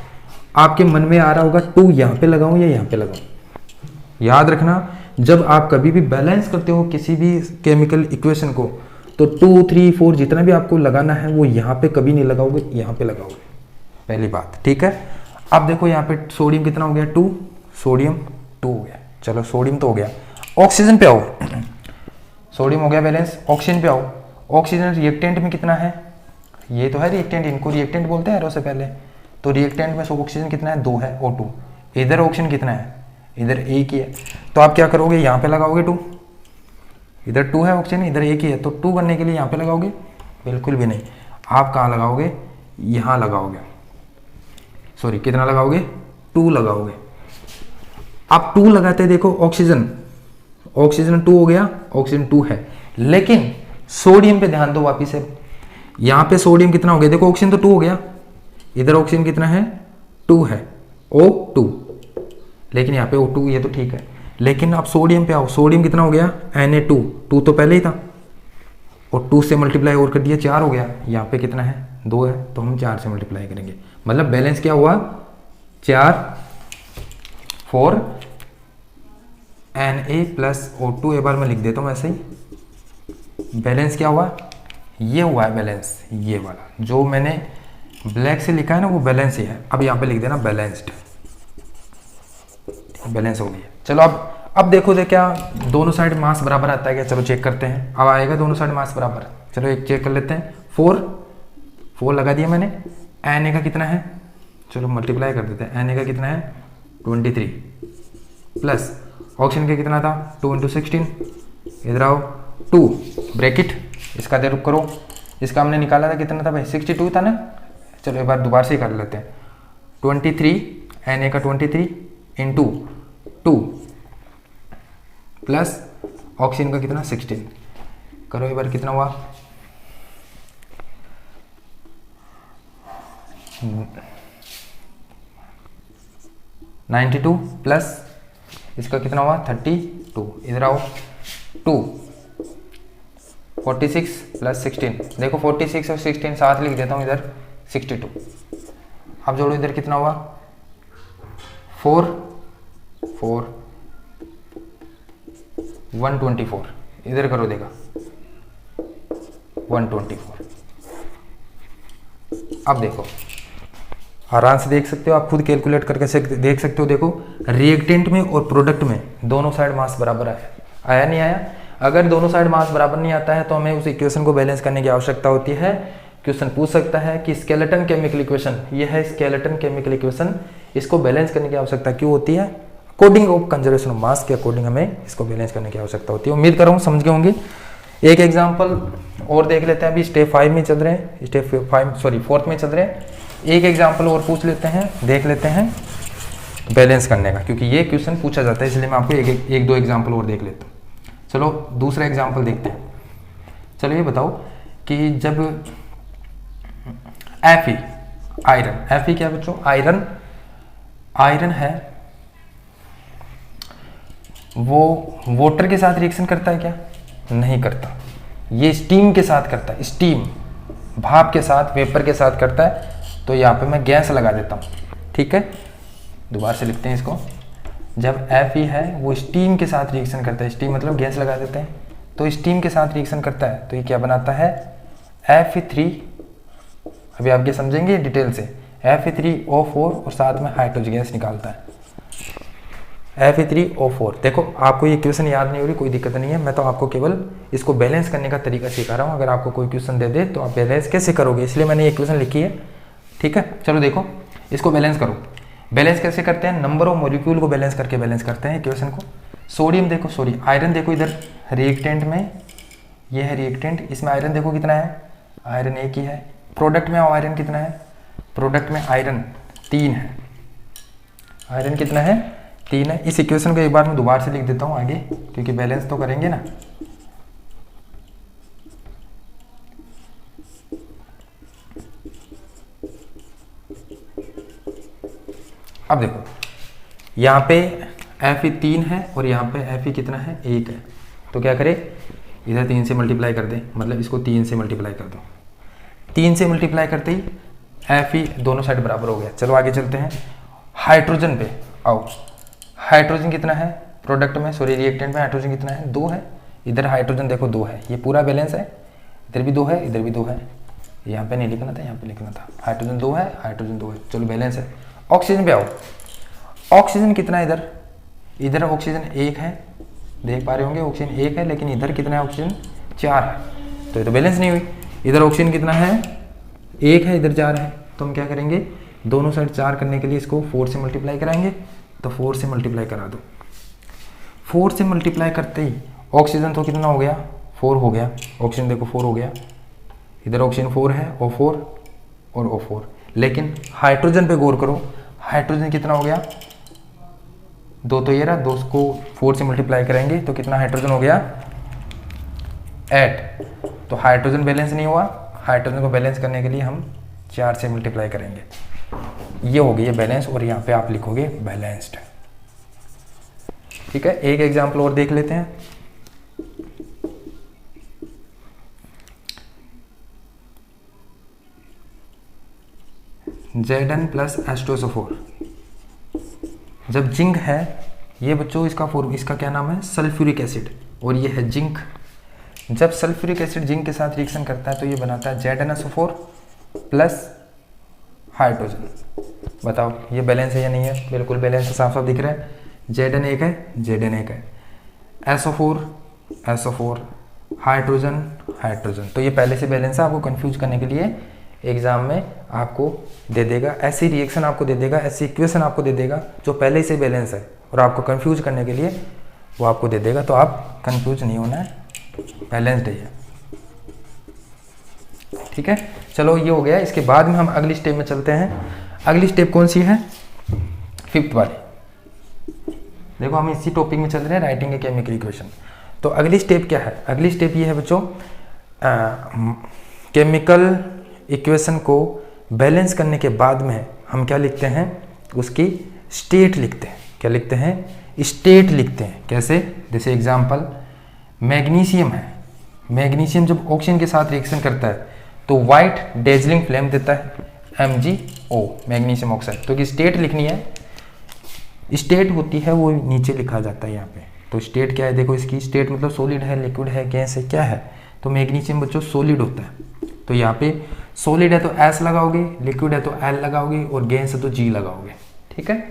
आपके मन में आ रहा होगा 2 यहाँ पे लगाऊं या यहाँ पे लगाऊं। याद रखना, जब आप कभी भी बैलेंस करते हो किसी भी केमिकल इक्वेशन को, तो 2, 3, 4 जितना भी आपको लगाना है वो यहाँ पे कभी नहीं लगाओगे, यहाँ पे लगाओगे, पहली बात, ठीक है। अब देखो यहाँ पे सोडियम कितना हो गया, 2, सोडियम 2 हो गया। चलो सोडियम तो हो गया। ऑक्सीजन पे आओ, सोडियम हो गया बैलेंस। ऑक्सीजन पे आओ, ऑक्सीजन रिएक्टेंट में कितना है, ये तो है रिएक्टेंट, इनको रिएक्टेंट बोलते हैं एरो से पहले। तो रिएक्टेंट में ऑक्सीजन कितना है, 2 है, O2। इधर ऑक्सीजन कितना है, इधर 1 ही है, तो आप क्या करोगे, यहाँ पे लगाओगे 2, इधर 2 है ऑक्सीजन, इधर 1 ही है, तो 2 बनने के लिए यहाँ पे लगाओगे, बिल्कुल भी नहीं। आप कहाँ लगाओगे, यहाँ लगाओगे, सॉरी कितना लगाओगे, 2 लगाओगे। आप 2 लगाते देखो, ऑक्सीजन 2 हो गया, ऑक्सीजन 2 है, लेकिन सोडियम पे ध्यान दो वापिस से। यहाँ पे सोडियम कितना हो गया, देखो ऑक्सीजन तो 2 हो गया, इधर ऑक्सीजन कितना है, 2 है, O2, लेकिन यहाँ पे O2 ये तो ठीक है, लेकिन आप सोडियम पे आओ, सोडियम कितना हो गया, Na2, 2 तो पहले ही था, और 2 से मल्टीप्लाई और कर दिया, 4 हो गया। यहाँ पे कितना है, 2 है, तो हम 4 से मल्टीप्लाई करेंगे, मतलब बैलेंस क्या हुआ, 4 4 Na प्लस O2, एक बार मैं लिख देता हूँ ऐसे ही। बैलेंस क्या हुआ, ये हुआ है बैलेंस, ये वाला जो मैंने ब्लैक से लिखा है ना वो बैलेंस ही है। अब यहाँ पे लिख देना बैलेंस्ड, बैलेंस हो गया। चलो अब देखो दे क्या दोनों साइड मास बराबर आता है क्या, चलो चेक करते हैं। अब आएगा दोनों साइड मास बराबर, चलो एक चेक कर लेते हैं। 4 लगा दिया मैंने। Na का कितना है, चलो मल्टीप्लाई कर देते हैं। Na का कितना है, 23 प्लस ऑक्सीजन का कितना था, 2 × 16, इधर आओ 2 ब्रैकेट, इसका दे रुक करो, इसका हमने निकाला था कितना था भाई, 62 था ना। चलो एक बार दोबारा से कर लेते हैं। 23 Na का 23 इंटू 2 प्लस ऑक्सीजन का कितना 16, करो एक बार कितना हुआ, 92 प्लस इसका कितना हुआ 32, इधर आओ 2 46 प्लस 16, देखो 46 और 16 साथ लिख देता हूँ इधर 62। अब जोड़ो इधर कितना हुआ 4 124, इधर करो देखा 124। अब देखो आराम से देख सकते हो, आप खुद कैलकुलेट करके देख सकते हो। देखो रिएक्टेंट में और प्रोडक्ट में दोनों साइड मास बराबर आया नहीं आया। अगर दोनों साइड मास बराबर नहीं आता है तो हमें उस इक्वेशन को बैलेंस करने की आवश्यकता होती है। क्वेश्चन पूछ सकता है कि स्केलेटन केमिकल इक्वेशन, ये है स्केलेटन केमिकल इक्वेशन, इसको बैलेंस करने की आवश्यकता क्यों होती है, according of conservation of mass के अकॉर्डिंग हमें इसको बैलेंस करने की आवश्यकता होती है। उम्मीद कर रहा हूँ समझ गए होंगे। एक एग्जाम्पल और देख लेते हैं, अभी स्टेप 5 में चल रहे हैं, फोर्थ में चल रहे हैं। एक एग्जाम्पल और पूछ लेते हैं, देख लेते हैं बैलेंस करने का, क्योंकि ये क्वेश्चन पूछा जाता है, इसलिए मैं आपको एक दो एग्जाम्पल और देख लेता हूँ। चलो दूसरा एग्जाम्पल देखते हैं। चलो ये बताओ कि जब Fe आयरन, Fe क्या बच्चों, आयरन है, वो वाटर के साथ रिएक्शन करता है क्या, नहीं करता। ये स्टीम के साथ करता है, स्टीम भाप के साथ, वेपर के साथ करता है। तो यहाँ पे मैं गैस लगा देता हूँ, ठीक है। दोबारा से लिखते हैं इसको। जब Fe है वो स्टीम के साथ रिएक्शन करता है, स्टीम मतलब गैस लगा देते हैं, तो स्टीम के साथ रिएक्शन करता है, तो ये क्या बनाता है Fe3। अभी आप ये समझेंगे डिटेल से। Fe3O4 और साथ में हाइड्रोजन गैस निकालता है, Fe3O4। देखो आपको ये क्वेश्चन याद नहीं हो रही, कोई दिक्कत नहीं है, मैं तो आपको केवल इसको बैलेंस करने का तरीका सिखा रहा हूँ। अगर आपको कोई क्वेश्चन दे दे तो आप बैलेंस कैसे करोगे, इसलिए मैंने ये क्वेश्चन लिखी है, ठीक है। चलो देखो इसको बैलेंस करो। बैलेंस कैसे करते हैं, नंबर ऑफ मॉलिक्यूल को बैलेंस करके बैलेंस करते हैं क्वेश्चन को। सोडियम देखो, सॉरी आयरन देखो इधर रिएक्टेंट में, ये है रिएक्टेंट, इसमें आयरन देखो कितना है, आयरन एक ही है। प्रोडक्ट में आयरन कितना है, प्रोडक्ट में आयरन 3 है, आयरन कितना है 3 है। इस इक्वेशन को एक बार मैं दोबारा से लिख देता हूँ आगे, क्योंकि बैलेंस तो करेंगे ना। अब देखो यहाँ पे Fe3 है और यहाँ पे Fe कितना है 1 है, तो क्या करे इधर 3 से मल्टीप्लाई कर दे, मतलब इसको 3 से मल्टीप्लाई कर दो। 3 से मल्टीप्लाई करते ही Fe दोनों साइड बराबर हो गया। चलो आगे चलते हैं, हाइड्रोजन पे आओ। हाइड्रोजन कितना है प्रोडक्ट में, सॉरी रिएक्टेंट में हाइड्रोजन कितना है 2 है। इधर हाइड्रोजन देखो 2 है, ये पूरा बैलेंस है, इधर भी 2 है, इधर भी 2 है। यहाँ पे नहीं लिखना था, यहाँ पे लिखना था। हाइड्रोजन 2 है, हाइड्रोजन 2 है, चलो बैलेंस है। ऑक्सीजन पे आओ, ऑक्सीजन कितना है इधर, इधर ऑक्सीजन 1 है, देख पा रहे होंगे ऑक्सीजन 1 है, लेकिन इधर कितना है ऑक्सीजन 4 है, तो ये तो बैलेंस नहीं हुई। इधर ऑक्सीजन कितना है 1 है, इधर 4 है, तो हम क्या करेंगे दोनों साइड 4 करने के लिए इसको 4 से मल्टीप्लाई कराएंगे, तो 4 से मल्टीप्लाई करा दो। 4 से मल्टीप्लाई करते ही ऑक्सीजन तो कितना हो गया 4 हो गया, ऑक्सीजन देखो 4 हो गया, इधर ऑक्सीजन 4 है O4 और O4। लेकिन हाइड्रोजन पे गौर करो, हाइड्रोजन कितना हो गया 2, तो ये रहा 2 को 4 से मल्टीप्लाई करेंगे तो कितना हाइड्रोजन हो गया 8। तो हाइड्रोजन बैलेंस नहीं हुआ, हाइड्रोजन को बैलेंस करने के लिए हम 4 से मल्टीप्लाई करेंगे, ये हो गई है बैलेंस, और यहाँ पे आप लिखोगे बैलेंस्ड। ठीक है, एक एग्जाम्पल और देख लेते हैं। Zn प्लस H2SO4, जब जिंक है ये बच्चों इसका क्या नाम है सल्फ्यूरिक एसिड, और ये है जिंक। जब सल्फ्यूरिक एसिड जिंक के साथ रिएक्शन करता है तो ये बनाता है ZnSO4 प्लस हाइड्रोजन। बताओ ये बैलेंस है या नहीं है, बिल्कुल बैलेंस है, साफ साफ दिख रहा है। Zn एक है, Zn एक है, SO4 हाइड्रोजन हाइड्रोजन, तो ये पहले से बैलेंस है। आपको कंफ्यूज करने के लिए एग्जाम में आपको दे देगा ऐसी रिएक्शन, आपको दे देगा ऐसी इक्वेशन, आपको दे देगा जो पहले से बैलेंस है, और आपको कंफ्यूज करने के लिए वो आपको दे देगा, तो आप कंफ्यूज नहीं होना है, बैलेंस्ड है। ठीक है, चलो ये हो गया। इसके बाद में हम अगली स्टेप में चलते हैं। अगली स्टेप कौन सी है 5th वाली। देखो हम इसी टॉपिक में चल रहे हैं, राइटिंग ए केमिकल इक्वेशन। तो अगली स्टेप क्या है, अगली स्टेप ये है बच्चों केमिकल इक्वेशन को बैलेंस करने के बाद में हम क्या लिखते हैं, उसकी स्टेट लिखते हैं। क्या लिखते हैं, स्टेट लिखते हैं। कैसे, जैसे एग्जांपल मैग्नीशियम है, मैग्नीशियम जब ऑक्सीजन के साथ रिएक्शन करता है तो वाइट डेजलिंग फ्लेम देता है MgO, मैग्नीशियम ऑक्साइड। तो कि स्टेट लिखनी है, स्टेट होती है वो नीचे लिखा जाता है यहाँ पे। तो स्टेट क्या है, देखो इसकी स्टेट मतलब सॉलिड है, लिक्विड है, गैस है, क्या है। तो मैग्नीशियम बच्चों सॉलिड होता है, तो यहाँ पे सॉलिड है तो S लगाओगे, लिक्विड है तो L लगाओगे, और गैस है तो G लगाओगे। ठीक है,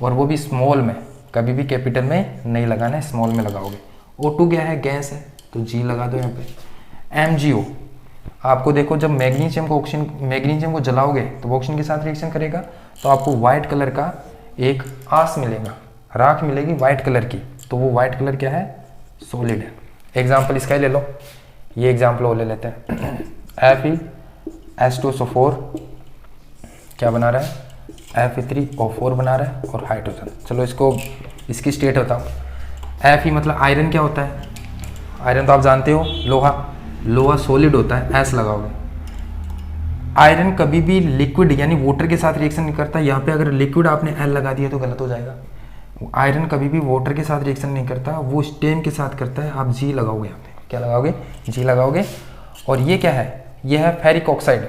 और वो भी स्मॉल में, कभी भी कैपिटल में नहीं लगाना है, स्मॉल में लगाओगे। O2 क्या है, गैस है, तो G लगा दो यहाँ पे। MgO आपको देखो जब मैग्नीशियम को जलाओगे तो ऑक्सीजन के साथ रिएक्शन करेगा, तो आपको व्हाइट कलर का एक आस मिलेगा, राख मिलेगी व्हाइट कलर की, तो वो व्हाइट कलर क्या है, सॉलिड है। एग्जाम्पल इसका ही ले लो, ये एग्जाम्पल और ले लेते हैं। Fe2SO4 क्या बना रहा है, Fe3O4 बना रहा है, और हाइड्रोजन। चलो इसको इसकी स्टेट बताओ। Fe मतलब आयरन क्या होता है, आयरन तो आप जानते हो, लोहा सॉलिड होता है, S लगाओगे। आयरन कभी भी लिक्विड यानी वाटर के साथ रिएक्शन नहीं करता। यहाँ पे अगर लिक्विड आपने L लगा दिया तो गलत हो जाएगा। आयरन कभी भी वाटर के साथ रिएक्शन नहीं करता, वो स्टेम के साथ करता है। आप G लगाओगे, यहाँ पे क्या लगाओगे, G लगाओगे। और ये क्या है, ये है फेरिक ऑक्साइड,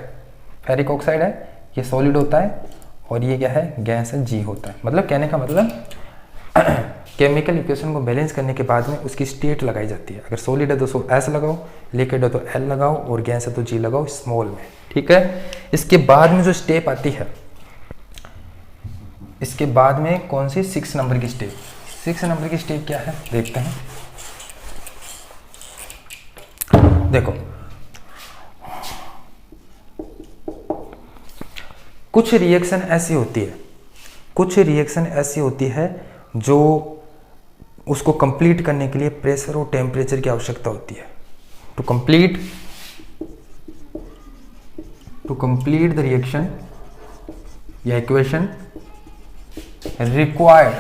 फेरिक ऑक्साइड है, ये सॉलिड होता है, और ये क्या है, गैस है, G होता है। मतलब कहने का मतलब केमिकल इक्वेशन को बैलेंस करने के बाद में उसकी स्टेट लगाई जाती है। अगर सॉलिड है तो S लगाओ, लिक्विड है तो L लगाओ, और गैस है तो G लगाओ स्मॉल में। ठीक है, इसके बाद में जो स्टेप आती है, इसके बाद में कौन सी 6 नंबर की स्टेप, 6 नंबर की स्टेप क्या है देखते हैं। देखो कुछ रिएक्शन ऐसी होती है, कुछ रिएक्शन ऐसी होती है जो उसको कंप्लीट करने के लिए प्रेशर और टेम्परेचर की आवश्यकता होती है। टू कंप्लीट द रिएक्शन या इक्वेशन रिक्वायर्ड,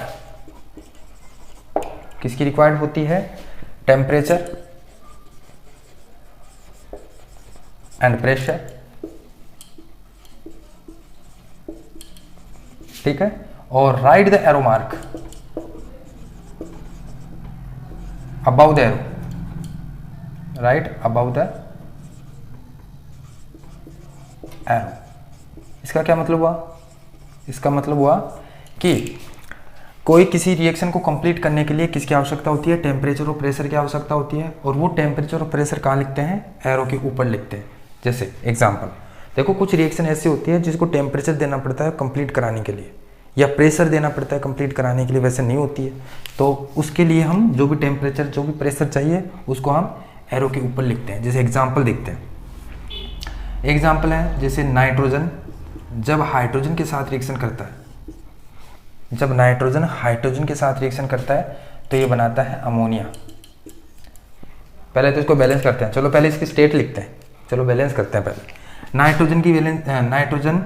किसकी रिक्वायर्ड होती है? टेम्परेचर एंड प्रेशर, ठीक है। और right the arrow mark about the arrow, right about the arrow. इसका क्या मतलब हुआ? इसका मतलब हुआ कि कोई किसी रिएक्शन को कंप्लीट करने के लिए किसकी आवश्यकता होती है? टेम्परेचर और प्रेशर की आवश्यकता होती है। और वो टेम्परेचर और प्रेशर कहाँ लिखते हैं? एरो के ऊपर लिखते हैं। जैसे एग्जांपल देखो, कुछ रिएक्शन ऐसी होती है जिसको टेम्परेचर देना पड़ता है कंप्लीट कराने के लिए, या प्रेशर देना पड़ता है कंप्लीट कराने के लिए, वैसे नहीं होती है। तो उसके लिए हम जो भी टेम्परेचर जो भी प्रेशर चाहिए उसको हम एरो के ऊपर लिखते हैं। जैसे एग्जांपल देखते हैं, एग्जांपल है जैसे नाइट्रोजन जब हाइड्रोजन के साथ रिएक्शन करता है, जब नाइट्रोजन हाइड्रोजन के साथ रिएक्शन करता है तो ये बनाता है अमोनिया। पहले तो इसको बैलेंस करते हैं, चलो पहले इसकी स्टेट लिखते हैं, चलो बैलेंस करते हैं। पहले नाइट्रोजन की नाइट्रोजन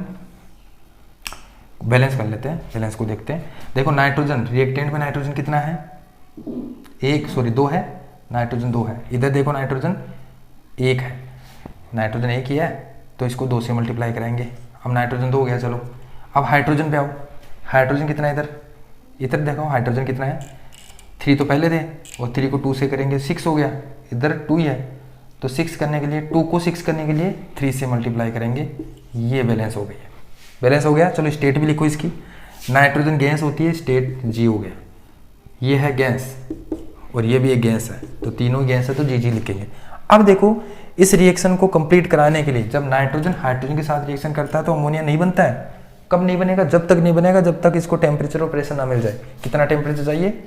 बैलेंस कर लेते हैं, बैलेंस को देखते हैं। देखो नाइट्रोजन रिएक्टेंट में नाइट्रोजन कितना है? 2 है, नाइट्रोजन 2 है। इधर देखो नाइट्रोजन 1 है, नाइट्रोजन 1 ही है तो इसको 2 से मल्टीप्लाई करेंगे। अब नाइट्रोजन 2 हो गया। चलो अब हाइड्रोजन पे आओ, हाइड्रोजन कितना है? इधर देखो हाइड्रोजन कितना है? 3 तो पहले थे और 3 को 2 से करेंगे 6 हो गया। इधर 2 ही है तो 6 करने के लिए 2 को 6 करने के लिए 3 से मल्टीप्लाई करेंगे, ये बैलेंस हो गई है। बैलेंस हो गया। चलो स्टेट भी लिखो इसकी। नाइट्रोजन गैस होती है, स्टेट जी हो गया। ये है गैस और ये भी एक गैस है, तो तीनों गैस है तो जी लिखेंगे। अब देखो इस रिएक्शन को कंप्लीट कराने के लिए जब नाइट्रोजन हाइड्रोजन के साथ रिएक्शन करता है तो अमोनिया नहीं बनता है। कब नहीं बनेगा? जब तक नहीं बनेगा जब तक इसको टेम्परेचर और प्रेशर ना मिल जाए। कितना टेम्परेचर चाहिए?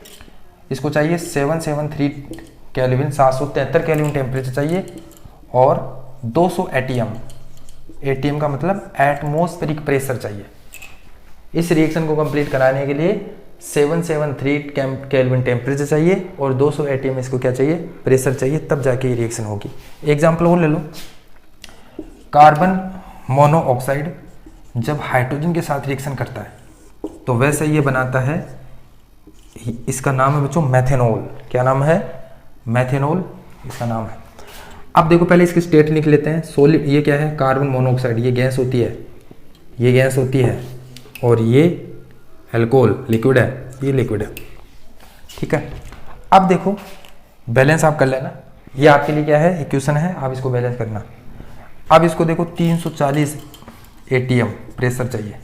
इसको चाहिए 773 केल्विन, 773 केल्विन टेम्परेचर चाहिए और 200 एटीएम, एटीएम का मतलब एटमॉस्फेरिक प्रेशर चाहिए। इस रिएक्शन को कंप्लीट कराने के लिए 773 केल्विन टेम्परेचर चाहिए और 200 एटीएम इसको क्या चाहिए? प्रेशर चाहिए, तब जाके ये रिएक्शन होगी। एग्जाम्पल और ले लो, कार्बन मोनोऑक्साइड जब हाइड्रोजन के साथ रिएक्शन करता है तो वैसे ये बनाता है, इसका नाम है बच्चों मेथेनॉल। क्या नाम है? मेथेनॉल इसका नाम है। अब देखो पहले इसकी स्टेट लिख लेते हैं। सॉलिड ये क्या है? कार्बन मोनोऑक्साइड, ये गैस होती है, ये गैस होती है और ये अल्कोहल लिक्विड है, ये लिक्विड है, ठीक है। अब देखो बैलेंस आप कर लेना, ये आपके लिए क्या है? इक्वेशन है, आप इसको बैलेंस करना। अब इसको देखो 340 एटीएम प्रेशर चाहिए,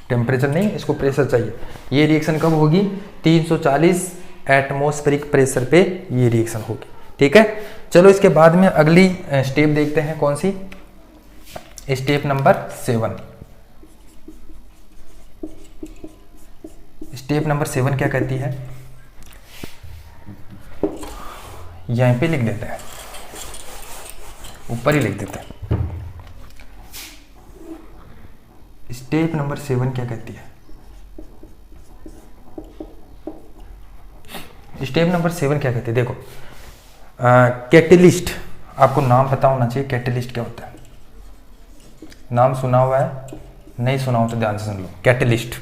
टेम्परेचर नहीं, इसको प्रेशर चाहिए। ये रिएक्शन कब होगी? 340 एटमॉस्फेरिक प्रेशर पे ये रिएक्शन होगी, ठीक है। चलो इसके बाद में अगली स्टेप देखते हैं, कौन सी? Step number 7। स्टेप नंबर 7 क्या कहती है? यहीं पे लिख देते हैं, ऊपर ही लिख देते हैं। स्टेप नंबर 7 क्या कहती है? स्टेप नंबर 7 क्या कहती है? देखो कैटेलिस्ट, आपको नाम पता होना चाहिए कैटेलिस्ट क्या होता है। नाम सुना हुआ है? नहीं सुना हो तो ध्यान से सुन लो। कैटेलिस्ट,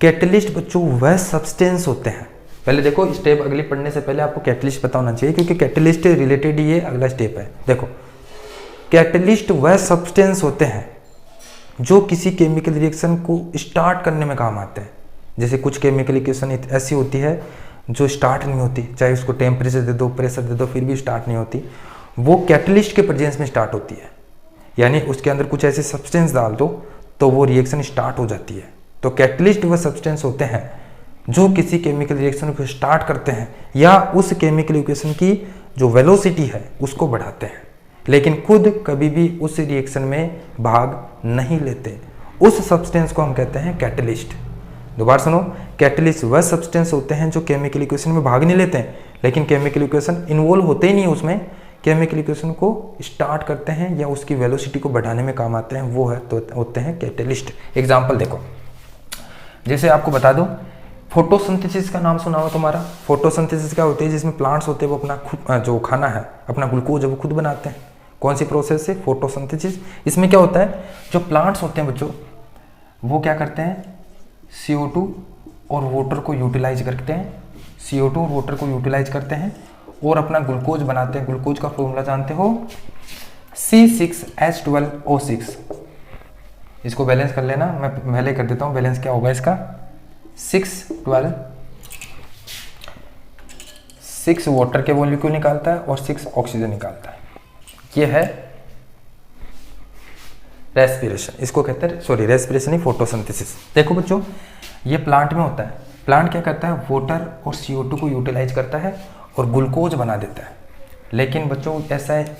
कैटेलिस्ट बच्चों वह सब्सटेंस होते हैं। पहले देखो स्टेप अगली पढ़ने से पहले आपको कैटेलिस्ट पता होना चाहिए, क्योंकि कैटेलिस्ट रिलेटेड ये अगला स्टेप है। देखो कैटेलिस्ट वह सब्सटेंस होते हैं जो किसी केमिकल रिएक्शन को स्टार्ट करने में काम आते हैं। जैसे कुछ केमिकल रिएक्शन ऐसी होती है जो स्टार्ट नहीं होती, चाहे उसको टेम्परेचर दे दो, प्रेशर दे दो, फिर भी स्टार्ट नहीं होती, वो कैटलिस्ट के प्रेजेंस में स्टार्ट होती है। यानी उसके अंदर कुछ ऐसे सब्सटेंस डाल दो तो वो रिएक्शन स्टार्ट हो जाती है। तो कैटलिस्ट वह सब्सटेंस होते हैं जो किसी केमिकल रिएक्शन को स्टार्ट करते हैं या उस केमिकल रिएक्शन की जो वेलोसिटी है उसको बढ़ाते हैं, लेकिन खुद कभी भी उस रिएक्शन में भाग नहीं लेते। उस सब्सटेंस को हम कहते हैं कैटलिस्ट। दोबारा सुनो, कैटलिस्ट वह सब्सटेंस होते हैं जो केमिकल रिएक्शन में भाग नहीं लेते हैं, लेकिन केमिकल रिएक्शन इन्वॉल्व होते ही नहीं, उसमें केमिकल रिएक्शन को स्टार्ट करते हैं या उसकी वेलोसिटी को बढ़ाने में काम आते हैं, वो है तो होते हैं कैटलिस्ट। एग्जाम्पल देखो, जैसे आपको बता दो फोटोसिंथेसिस का नाम सुना हो तुम्हारा। फोटोसिंथेसिस क्या होती है, जिसमें प्लांट्स होते हैं वो अपना खुद जो खाना है, अपना ग्लूकोज है वो खुद बनाते हैं। कौन सी प्रोसेस से? फोटोसिंथेसिस। इसमें क्या होता है, जो प्लांट्स होते हैं बच्चों वो क्या करते हैं, CO2 और वाटर को यूटिलाइज करते हैं, CO2 और वाटर को यूटिलाइज करते हैं और अपना ग्लूकोज बनाते हैं। ग्लूकोज का फॉर्मूला जानते हो, C6H12O6। इसको बैलेंस कर लेना, मैं पहले कर देता हूँ बैलेंस क्या होगा इसका। 6 वाटर के मॉलिक्यूल निकालता है और 6 ऑक्सीजन निकालता है। ये है रेस्पिरेशन, इसको कहते हैं, सॉरी रेस्पिरेशन ही, फोटोसिंथेसिस। देखो बच्चों ये प्लांट में होता है। प्लांट क्या करता है, वाटर और CO2 को यूटिलाइज करता है और ग्लूकोज बना देता है। लेकिन बच्चों ऐसा है,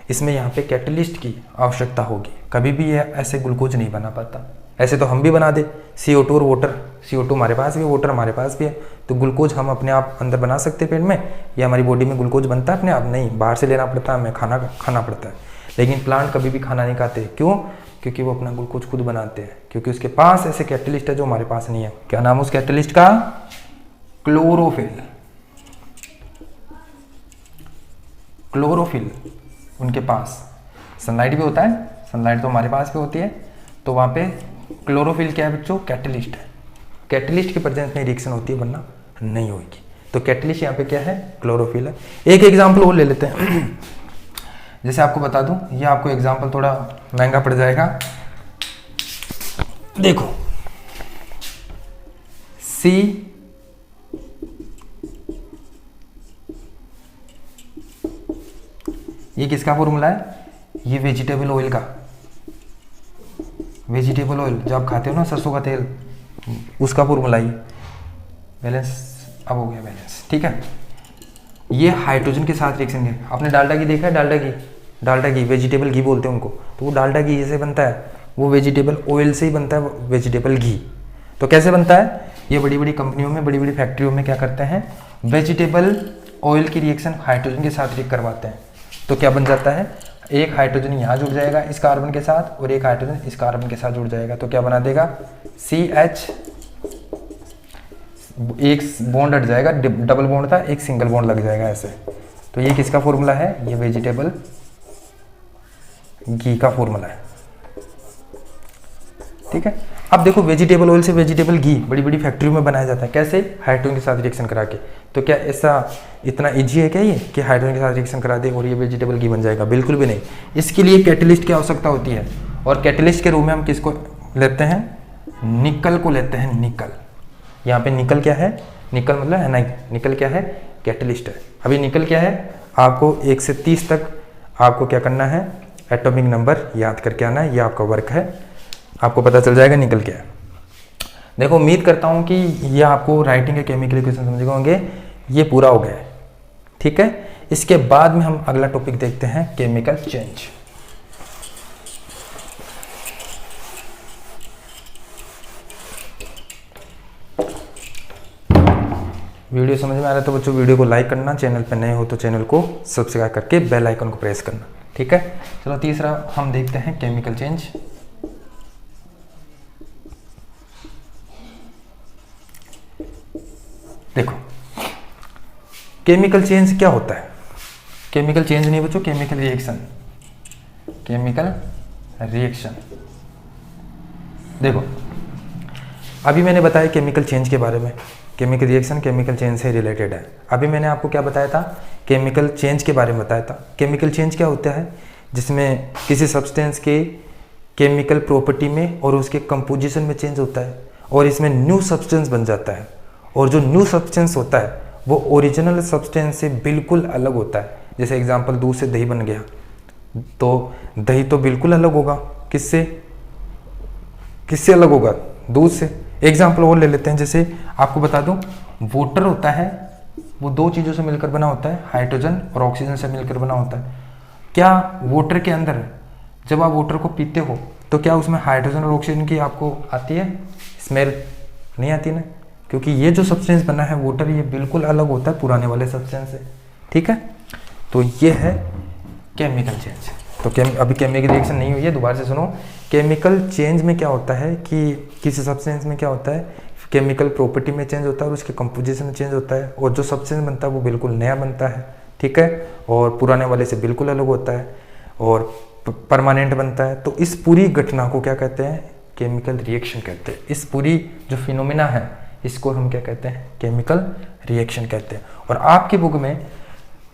इसमें यहाँ पे कैटलिस्ट की आवश्यकता होगी। कभी भी ये ऐसे ग्लूकोज नहीं बना पाता। ऐसे तो हम भी बना दे CO2 और वाटर, CO2 हमारे पास भी है, वाटर हमारे पास भी है, तो ग्लूकोज हम अपने आप अंदर बना सकते हैं पेट में, या हमारी बॉडी में ग्लूकोज बनता है अपने आप? नहीं, बाहर से लेना पड़ता है, हमें खाना पड़ता है। लेकिन प्लांट कभी भी खाना नहीं खाते, क्यों? क्योंकि वो अपना ग्लूकोज खुद बनाते हैं, क्योंकि उसके पास ऐसे कैटलिस्ट है जो हमारे पास नहीं है। क्या नाम है उस कैटलिस्ट का? क्लोरोफिल। क्लोरोफिल उनके पास। सनलाइट भी होता है, सनलाइट तो हमारे पास भी होती है, तो वहाँ पे क्लोरोफिल क्या है बच्चों? कैटलिस्ट है। कैटलिस्ट की प्रेजेंस में रिएक्शन होती है, वरना नहीं होगी। तो कैटलिस्ट यहाँ पे क्या है? क्लोरोफिल है। एक एग्जाम्पल और ले लेते हैं। जैसे आपको बता दूं, ये आपको एग्जाम्पल थोड़ा महंगा पड़ जाएगा। देखो C ये किसका फॉर्मूला है? ये वेजिटेबल ऑयल का। वेजिटेबल ऑयल जो आप खाते हो ना, सरसों का तेल, उसका फॉर्मूला ही। बैलेंस अब हो गया बैलेंस, ठीक है। ये हाइड्रोजन के साथ रिएक्शन है। आपने डालडा घी देखा है? डालडा घी वेजिटेबल घी बोलते हैं उनको, तो वो डालडा घी से बनता है, वो वेजिटेबल ऑयल से ही बनता है, वेजिटेबल घी। तो कैसे बनता है? ये बड़ी बड़ी कंपनियों में, बड़ी बड़ी फैक्ट्रियों में क्या करते हैं, वेजिटेबल ऑयल की रिएक्शन हाइड्रोजन के साथ करवाते हैं। तो क्या बन जाता है, एक हाइड्रोजन यहाँ जुड़ जाएगा इस कार्बन के साथ और एक हाइड्रोजन इस कार्बन के साथ जुड़ जाएगा, तो क्या बना देगा? CH, एक बॉन्ड हट जाएगा, डबल बॉन्ड था, एक सिंगल बॉन्ड लग जाएगा ऐसे। तो ये किसका फॉर्मूला है? ये वेजिटेबल घी का फॉर्मूला है, ठीक है। अब देखो वेजिटेबल ऑयल से वेजिटेबल घी बड़ी बड़ी फैक्ट्रियों में बनाया जाता है। कैसे? हाइड्रोजन के साथ रिएक्शन करा के। तो क्या ऐसा इतना इजी है क्या ये कि हाइड्रोजन के साथ रिएक्शन करा दे और ये वेजिटेबल घी बन जाएगा? बिल्कुल भी नहीं। इसके लिए कैटलिस्ट की आवश्यकता होती है, और कैटलिस्ट के रूप में हम किसको लेते हैं? निकल को लेते हैं। निकल, यहाँ पे निकल क्या है? निकल मतलब है ना, निकल क्या है? कैटलिस्ट है। अभी निकल क्या है? आपको 1 से 30 तक आपको क्या करना है? एटॉमिक नंबर याद करके आना है, ये आपका वर्क है, आपको पता चल जाएगा निकल क्या है। देखो उम्मीद करता हूँ कि ये आपको राइटिंग के केमिकल इक्वेशन समझ गए होंगे। ये पूरा हो गया है, ठीक है। इसके बाद में हम अगला टॉपिक देखते हैं, केमिकल चेंज। वीडियो समझ में आ रहा है तो बच्चों वीडियो को लाइक करना, चैनल पर नए हो तो चैनल को सब्सक्राइब करके बेल आइकन को प्रेस करना, ठीक है। चलो तीसरा हम देखते हैं केमिकल चेंज। देखो केमिकल चेंज क्या होता है? केमिकल चेंज नहीं बच्चों, केमिकल रिएक्शन। केमिकल रिएक्शन देखो अभी मैंने बताया केमिकल चेंज के बारे में। केमिकल रिएक्शन केमिकल चेंज से रिलेटेड है। अभी मैंने आपको क्या बताया था? केमिकल चेंज के बारे में बताया था। केमिकल चेंज क्या होता है? जिसमें किसी सब्सटेंस के केमिकल प्रॉपर्टी में और उसके कंपोजिशन में चेंज होता है और इसमें न्यू सब्सटेंस बन जाता है। और जो न्यू सब्सटेंस होता है वो ओरिजिनल सब्सटेंस से बिल्कुल अलग होता है। जैसे एग्जांपल, दूध से दही बन गया तो दही तो बिल्कुल अलग होगा। किससे? किससे अलग होगा? दूध से। एग्जांपल और ले लेते हैं, जैसे आपको बता दूं, वाटर होता है वो दो चीज़ों से मिलकर बना होता है, हाइड्रोजन और ऑक्सीजन से मिलकर बना होता है। क्या वाटर के अंदर जब आप वाटर को पीते हो तो क्या उसमें हाइड्रोजन और ऑक्सीजन की आपको आती है स्मेल? नहीं आती ना, क्योंकि ये जो सब्सटेंस बना है वाटर, ये बिल्कुल अलग होता है पुराने वाले सब्सटेंस से, ठीक है। तो ये है केमिकल चेंज। तो अभी केमिकल रिएक्शन नहीं हुई है, दोबारा से सुनो। केमिकल चेंज में क्या होता है कि किसी सब्सटेंस में क्या होता है, केमिकल प्रॉपर्टी में चेंज होता है और उसके कंपोजिशन में चेंज होता है, और जो सब्सटेंस बनता है वो बिल्कुल नया बनता है, ठीक है, और पुराने वाले से बिल्कुल अलग होता है और परमानेंट बनता है। तो इस पूरी घटना को क्या कहते हैं? केमिकल रिएक्शन कहते हैं। इस पूरी जो फिनोमिना है इसको हम क्या कहते हैं? केमिकल रिएक्शन कहते हैं। और आपकी बुक में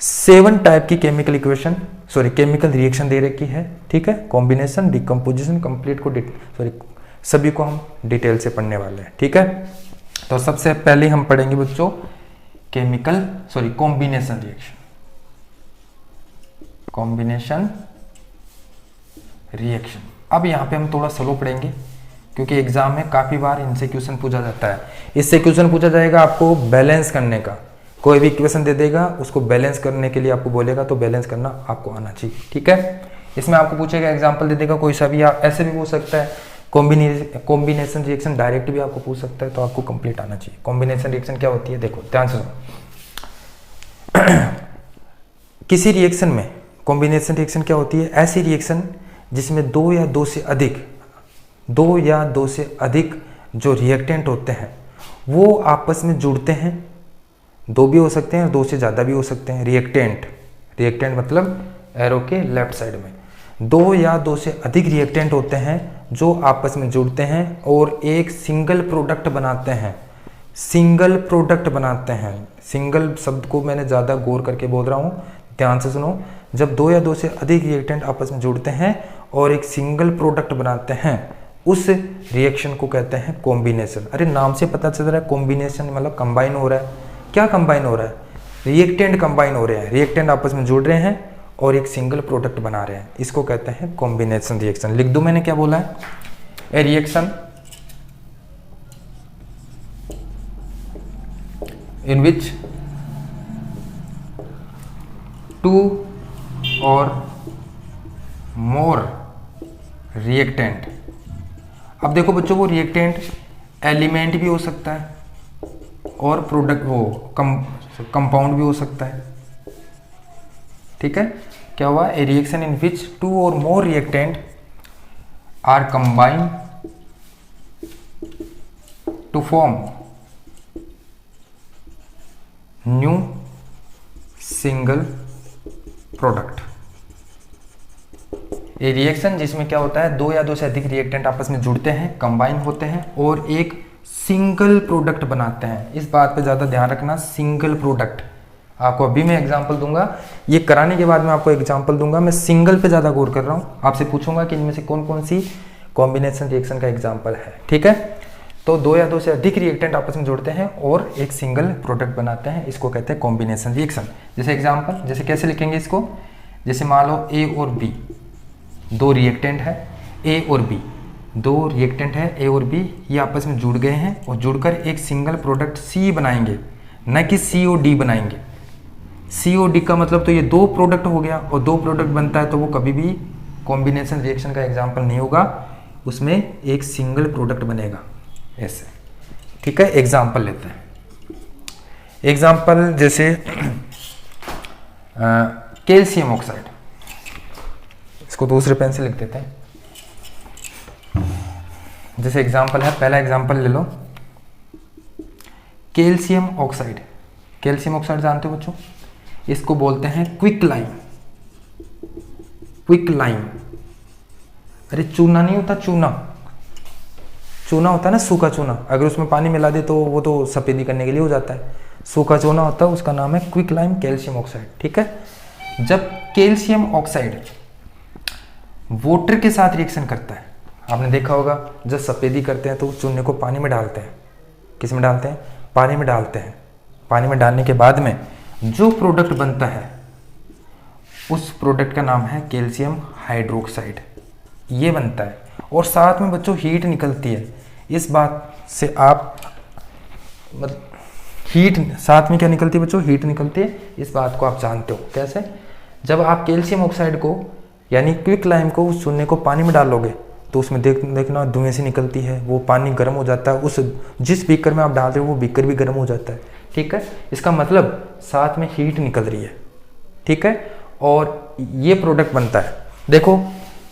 7 टाइप की केमिकल इक्वेशन केमिकल रिएक्शन दे रखी है, ठीक है। कॉम्बिनेशन, डिकम्पोजिशन, कंप्लीट को सभी को हम डिटेल से पढ़ने वाले हैं, ठीक है। तो सबसे पहले हम पढ़ेंगे बच्चों कॉम्बिनेशन रिएक्शन। Combination reaction. अब यहाँ पे हम थोड़ा स्लो पढ़ेंगे क्योंकि एग्जाम में काफी बार इनसे क्वेश्चन पूछा जाता है। इससे क्वेश्चन पूछा जाएगा आपको बैलेंस करने का। कोई भी इक्वेशन दे देगा, उसको बैलेंस करने के लिए आपको बोलेगा, तो बैलेंस करना आपको आना चाहिए, ठीक है। इसमें आपको पूछेगा, एग्जाम्पल दे देगा कोई सा भी, आप ऐसे भी पूछ सकता है। कॉम्बिनेशन रिएक्शन डायरेक्ट भी आपको पूछ सकता है, तो आपको कंप्लीट आना चाहिए। कॉम्बिनेशन रिएक्शन क्या होती है? देखो ध्यान से सुनो। किसी रिएक्शन में कॉम्बिनेशन रिएक्शन क्या होती है? ऐसी रिएक्शन जिसमें दो या दो से अधिक जो रिएक्टेंट होते हैं वो आपस में जुड़ते हैं। 2 भी हो सकते हैं और 2 से ज़्यादा भी हो सकते हैं। रिएक्टेंट मतलब एरो के लेफ्ट साइड में 2 या 2 से अधिक रिएक्टेंट होते हैं जो आपस में जुड़ते हैं और एक सिंगल प्रोडक्ट बनाते हैं। सिंगल शब्द को मैंने ज़्यादा गौर करके बोल रहा हूँ, ध्यान से सुनो। जब 2 या 2 से अधिक रिएक्टेंट आपस में जुड़ते हैं और एक सिंगल प्रोडक्ट बनाते हैं, उस रिएक्शन को कहते हैं कॉम्बिनेशन। अरे नाम से पता चल रहा है कॉम्बिनेशन मतलब कंबाइन हो रहा है। क्या कंबाइन हो रहा है? रिएक्टेंट कंबाइन हो रहे हैं, रिएक्टेंट आपस में जुड़ रहे हैं और एक सिंगल प्रोडक्ट बना रहे हैं। इसको कहते हैं कॉम्बिनेशन रिएक्शन। लिख दूं मैंने क्या बोला है? ए रिएक्शन इन विच 2 और मोर रिएक्टेंट। अब देखो बच्चों, वो रिएक्टेंट एलिमेंट भी हो सकता है और प्रोडक्ट कंपाउंड भी हो सकता है, ठीक है। क्या हुआ? ए रिएक्शन इन विच 2 और more reactant are combined to form new single product. ये रिएक्शन जिसमें क्या होता है, 2 या 2 से अधिक रिएक्टेंट आपस में जुड़ते हैं, कंबाइन होते हैं और एक सिंगल प्रोडक्ट बनाते हैं। इस बात पे ज़्यादा ध्यान रखना, सिंगल प्रोडक्ट। आपको अभी मैं एग्जांपल दूंगा, ये कराने के बाद मैं आपको एग्जांपल दूंगा। मैं सिंगल पे ज़्यादा गौर कर रहा हूँ। आपसे पूछूंगा कि इनमें से कौन कौन सी कॉम्बिनेशन रिएक्शन का एग्जाम्पल है, ठीक है। तो 2 या 2 से अधिक रिएक्टेंट आपस में जुड़ते हैं और एक सिंगल प्रोडक्ट बनाते हैं, इसको कहते हैं कॉम्बिनेशन रिएक्शन। जैसे एग्जाम्पल, जैसे कैसे लिखेंगे इसको? जैसे मान लो ए और बी 2 रिएक्टेंट है, ए और बी 2 रिएक्टेंट है, ए और बी, ये आपस में जुड़ गए हैं और जुड़कर एक सिंगल प्रोडक्ट सी बनाएंगे, न कि सी और डी बनाएंगे। सी और डी का मतलब तो ये 2 प्रोडक्ट हो गया, और 2 प्रोडक्ट बनता है तो वो कभी भी कॉम्बिनेशन रिएक्शन का एग्जाम्पल नहीं होगा, उसमें एक सिंगल प्रोडक्ट बनेगा ऐसे, ठीक है। एग्जाम्पल लेते हैं। एग्जाम्पल जैसे कैल्शियम ऑक्साइड, इसको दूसरे पेन से लिख देते हैं। जैसे एग्जाम्पल है, पहला एग्जाम्पल ले लो, कैल्शियम ऑक्साइड। कैल्शियम ऑक्साइड जानते हो बच्चों? इसको बोलते हैं क्विक लाइम। क्विक लाइम, अरे चूना नहीं होता, चूना होता है ना, सूखा चूना। अगर उसमें पानी मिला दे तो वो तो सफेदी करने के लिए हो जाता है। सूखा चूना होता है, उसका नाम है क्विक लाइम कैल्शियम ऑक्साइड, ठीक है। जब कैल्शियम ऑक्साइड वाटर के साथ रिएक्शन करता है, आपने देखा होगा जब सफेदी करते हैं तो उस चूने को पानी में डालते हैं। किस में डालते हैं? पानी में डालते हैं। पानी में डालने के बाद में जो प्रोडक्ट बनता है उस प्रोडक्ट का नाम है कैल्शियम हाइड्रोक्साइड, ये बनता है। और साथ में बच्चों हीट निकलती है। इस बात से आप मतलब हीट साथ में क्या निकलती है बच्चों? हीट निकलती है। इस बात को आप जानते हो कैसे? जब आप कैल्शियम ऑक्साइड को यानी क्विक लाइम को, उस चूने को पानी में डालोगे तो उसमें देखना धुएं से निकलती है, वो पानी गर्म हो जाता है। उस जिस बीकर में आप डाल रहे हो वो बीकर भी गर्म हो जाता है, ठीक है। इसका मतलब साथ में हीट निकल रही है, ठीक है, और ये प्रोडक्ट बनता है। देखो,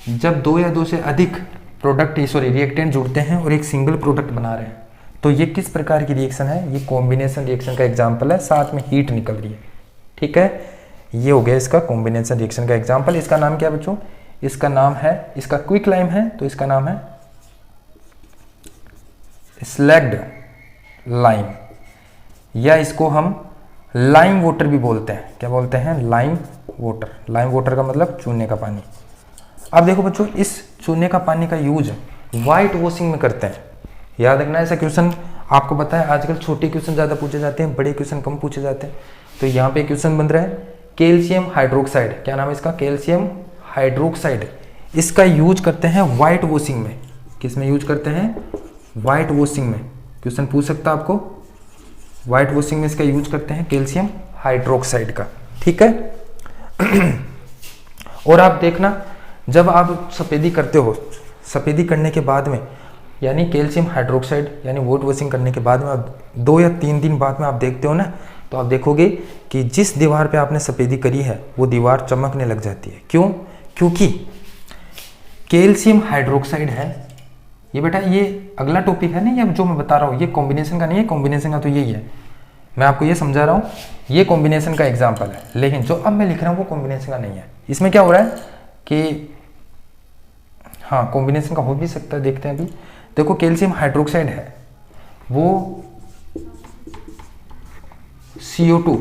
जब 2 या 2 से अधिक रिएक्टेंट जुड़ते हैं और एक सिंगल प्रोडक्ट बना रहे हैं, तो ये किस प्रकार की रिएक्शन है, ये कॉम्बिनेशन रिएक्शन का एग्जाम्पल है, साथ में हीट निकल रही है। ठीक है, ये हो गया इसका कॉम्बिनेशन रिएक्शन का एग्जाम्पल। इसका नाम क्या है बच्चों, इसका नाम है, इसका क्विक लाइम है तो इसका नाम है स्लैग्ड लाइम, या इसको हम लाइम वाटर भी बोलते हैं। क्या बोलते हैं, लाइम वाटर। लाइम वाटर का मतलब चूने का पानी। अब देखो बच्चों, इस चूने का पानी का यूज वाइट वॉशिंग में करते हैं। याद रखना, ऐसा क्वेश्चन आपको पता है आजकल छोटे क्वेश्चन ज़्यादा पूछे जाते हैं, बड़े क्वेश्चन कम पूछे जाते हैं। तो यहाँ पे क्वेश्चन बन रहा है कैल्शियम हाइड्रोक्साइड, क्या नाम है इसका, कैल्शियम हाइड्रोक्साइड। इसका यूज करते हैं वाइट वॉशिंग में। किस में यूज करते हैं, वाइट वॉशिंग में। क्वेश्चन पूछ सकता है आपको, वाइट वॉशिंग में इसका यूज करते हैं कैल्शियम हाइड्रोक्साइड का। ठीक है और आप देखना, जब आप सफेदी करते हो, सफेदी करने के बाद में यानी कैल्शियम हाइड्रोक्साइड यानी वाइट वॉशिंग करने के बाद में आप 2 या 3 दिन बाद में आप देखते हो ना, तो आप देखोगे कि जिस दीवार पे आपने सफेदी करी है वो दीवार चमकने लग जाती है। क्यों, क्योंकि कैल्शियम हाइड्रोक्साइड है। ये बेटा ये अगला टॉपिक है ना, ये जो मैं बता रहा हूँ ये कॉम्बिनेशन का नहीं है, कॉम्बिनेशन का तो यही है, मैं आपको ये समझा रहा हूँ, ये कॉम्बिनेशन का एग्जाम्पल है। लेकिन जो अब मैं लिख रहा हूँ वो कॉम्बिनेशन का नहीं है। इसमें क्या हो रहा है कि हाँ कॉम्बिनेशन का हो भी सकता है, देखते हैं अभी। देखो कैल्शियम हाइड्रोक्साइड है, वो CO2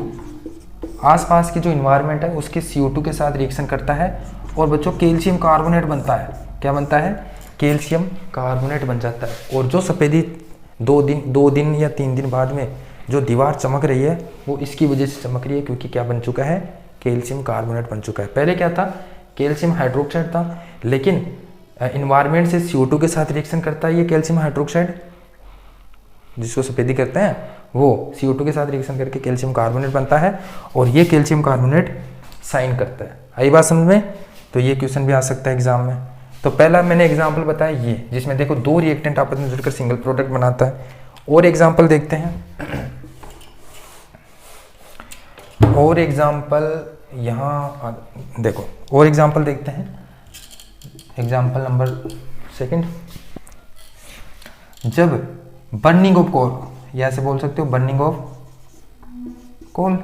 आसपास की जो इन्वायरमेंट है उसके CO2 के साथ रिएक्शन करता है और बच्चों कैल्शियम कार्बोनेट बनता है। क्या बनता है, कैल्शियम कार्बोनेट बन जाता है। और जो सफेदी 2 दिन या 3 दिन बाद में जो दीवार चमक रही है वो इसकी वजह से चमक रही है, क्योंकि क्या बन चुका है, कैल्शियम कार्बोनेट बन चुका है। पहले क्या था, कैल्शियम हाइड्रोक्साइड था, लेकिन इन्वायरमेंट से CO2 के साथ रिएक्शन करता है ये कैल्शियम हाइड्रोक्साइड, जिसको सफेदी करते हैं वो CO2 के साथ रिएक्शन करके कैल्शियम कार्बोनेट बनता है और ये कैल्शियम कार्बोनेट साइन करता है। आई बात समझ में। तो ये क्वेश्चन भी आ सकता है एग्जाम में। तो पहला मैंने एग्जाम्पल बताया ये, जिसमें देखो 2 रिएक्टेंट आपस में जुड़कर सिंगल प्रोडक्ट बनाता है। और एग्जाम्पल देखते हैं, और एग्जाम्पल यहाँ देखो, और एग्जाम्पल देखते हैं। एग्जाम्पल नंबर 2, जब बर्निंग ऑफ कोल, या ऐसे बोल सकते हो बर्निंग ऑफ कोल,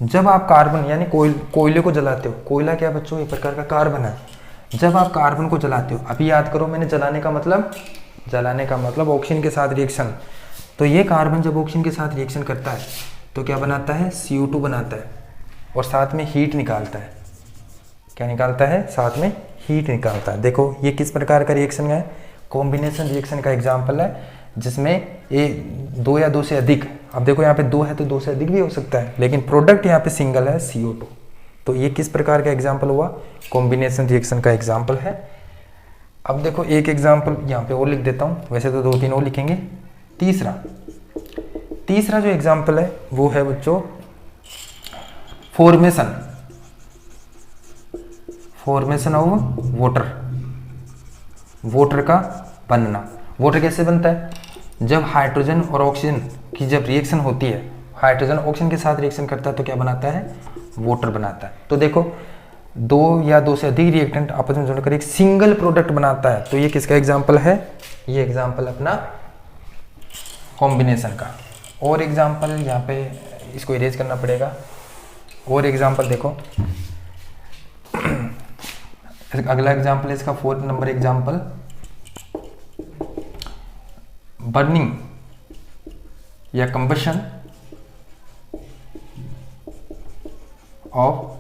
जब आप कार्बन यानी कोयले को जलाते हो, कोयला क्या बच्चों एक प्रकार का कार्बन है। जब आप कार्बन को जलाते हो, अभी याद करो मैंने जलाने का मतलब ऑक्सीजन के साथ रिएक्शन। तो ये कार्बन जब ऑक्सीजन के साथ रिएक्शन करता है तो क्या बनाता है, CO2 बनाता है और साथ में हीट निकालता है। क्या निकालता है, साथ में हीट निकालता है। देखो ये किस प्रकार का रिएक्शन है, कॉम्बिनेशन रिएक्शन का एग्जाम्पल है, जिसमें ये 2 या 2 से अधिक, अब देखो यहाँ पे 2 है तो 2 से अधिक भी हो सकता है, लेकिन प्रोडक्ट यहाँ पे सिंगल है CO2। तो ये किस प्रकार का एग्जाम्पल हुआ, कॉम्बिनेशन रिएक्शन का एग्जाम्पल है। अब देखो एक एग्जाम्पल यहाँ पे और लिख देता हूँ, वैसे तो 2-3 और लिखेंगे। तीसरा जो एग्जाम्पल है वो है बच्चों फॉर्मेशन ऑफ वाटर का बनना। वाटर कैसे बनता है, जब हाइड्रोजन और ऑक्सीजन की जब रिएक्शन होती है, हाइड्रोजन ऑक्सीजन के साथ रिएक्शन करता है तो क्या बनाता है, वाटर बनाता है। तो देखो 2 या 2 से अधिक रिएक्टेंट आपस में जुड़कर एक सिंगल प्रोडक्ट बनाता है। तो ये किसका एग्जाम्पल है, ये एग्जाम्पल अपना कॉम्बिनेशन का। और एग्जाम्पल यहाँ पे इसको इरेज करना पड़ेगा। और एग्जाम्पल देखो, अगला एग्जाम्पल है इसका 4 नंबर एग्जाम्पल, बर्निंग या combustion of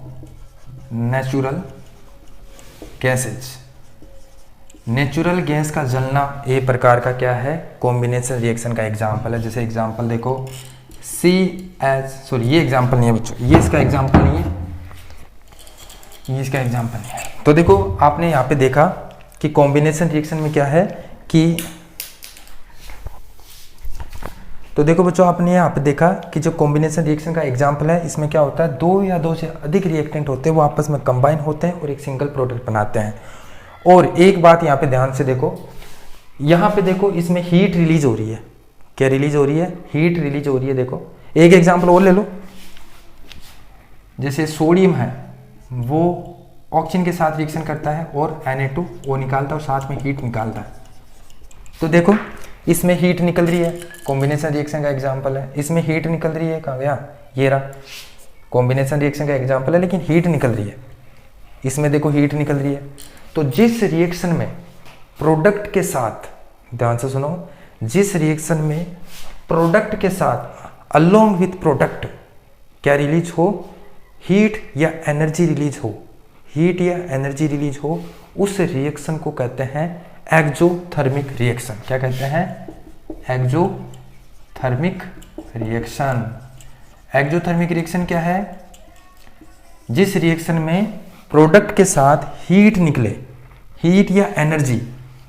natural gases. Natural gas का जलना एक प्रकार का क्या है, कॉम्बिनेशन रिएक्शन का एग्जाम्पल है। जैसे एग्जाम्पल देखो ये एग्जाम्पल नहीं है बच्चों, ये इसका एग्जाम्पल नहीं है, ये इसका एग्जाम्पल नहीं है। तो देखो आपने यहाँ पे देखा कि कॉम्बिनेशन रिएक्शन में क्या है कि, तो देखो बच्चों आपने यहाँ पे देखा कि जो कॉम्बिनेशन रिएक्शन का एग्जाम्पल है, इसमें क्या होता है 2 या 2 से अधिक रिएक्टेंट होते हैं, वो आपस में कंबाइन होते हैं और एक सिंगल प्रोडक्ट बनाते हैं। और एक बात यहाँ पे ध्यान से देखो, यहाँ पे देखो इसमें हीट रिलीज हो रही है। क्या रिलीज हो रही है, हीट रिलीज हो रही है। देखो एक एग्जाम्पल और ले लो, जैसे सोडियम है वो ऑक्सीजन के साथ रिएक्शन करता है और Na2O निकालता है और साथ में हीट निकालता है। तो देखो इसमें हीट निकल रही है, कॉम्बिनेशन रिएक्शन का एग्जांपल है। इसमें हीट निकल रही है, कहाँ गया, ये रहा, कॉम्बिनेशन रिएक्शन का एग्जांपल है, लेकिन हीट निकल रही है। इसमें देखो हीट निकल रही है। तो जिस रिएक्शन में प्रोडक्ट के साथ, ध्यान से सुनो, जिस रिएक्शन में प्रोडक्ट के साथ अलोंग विथ प्रोडक्ट क्या रिलीज हो, हीट या एनर्जी रिलीज हो, हीट या एनर्जी रिलीज हो, उस रिएक्शन को कहते हैं एक्सोथर्मिक रिएक्शन। क्या कहते हैं, एक्सोथर्मिक रिएक्शन। एक्सोथर्मिक रिएक्शन क्या है, जिस रिएक्शन में प्रोडक्ट के साथ हीट निकले, हीट या एनर्जी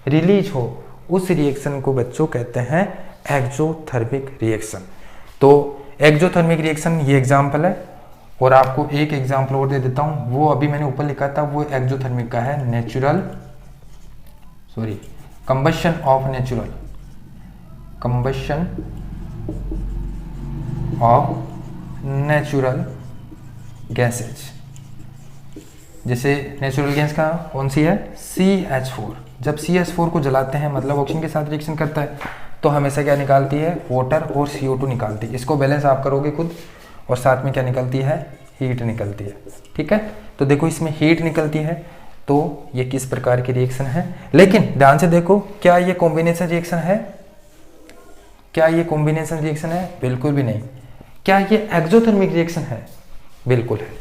रिलीज हो, उस रिएक्शन को बच्चों कहते हैं एक्सोथर्मिक रिएक्शन। तो एक्सोथर्मिक रिएक्शन ये एग्जांपल है, और आपको एक एग्जांपल और दे देता हूं, वो अभी मैंने ऊपर लिखा था, वो एक्सोथर्मिक का है, combustion of natural, combustion of natural gases. जैसे नेचुरल गैस का कौन सी है, CH4। जब CH4 को जलाते हैं, मतलब ऑक्सीजन के साथ रिएक्शन करता है, तो हमेशा क्या निकालती है, वाटर और CO2 निकालती है। इसको बैलेंस आप करोगे खुद, और साथ में क्या निकलती है, हीट निकलती है। ठीक है, तो देखो इसमें हीट निकलती है, तो ये किस प्रकार की रिएक्शन है। लेकिन ध्यान से देखो, क्या ये कॉम्बिनेशन रिएक्शन है, क्या ये कॉम्बिनेशन रिएक्शन है, बिल्कुल भी नहीं। क्या ये एक्सोथर्मिक रिएक्शन है, बिल्कुल है।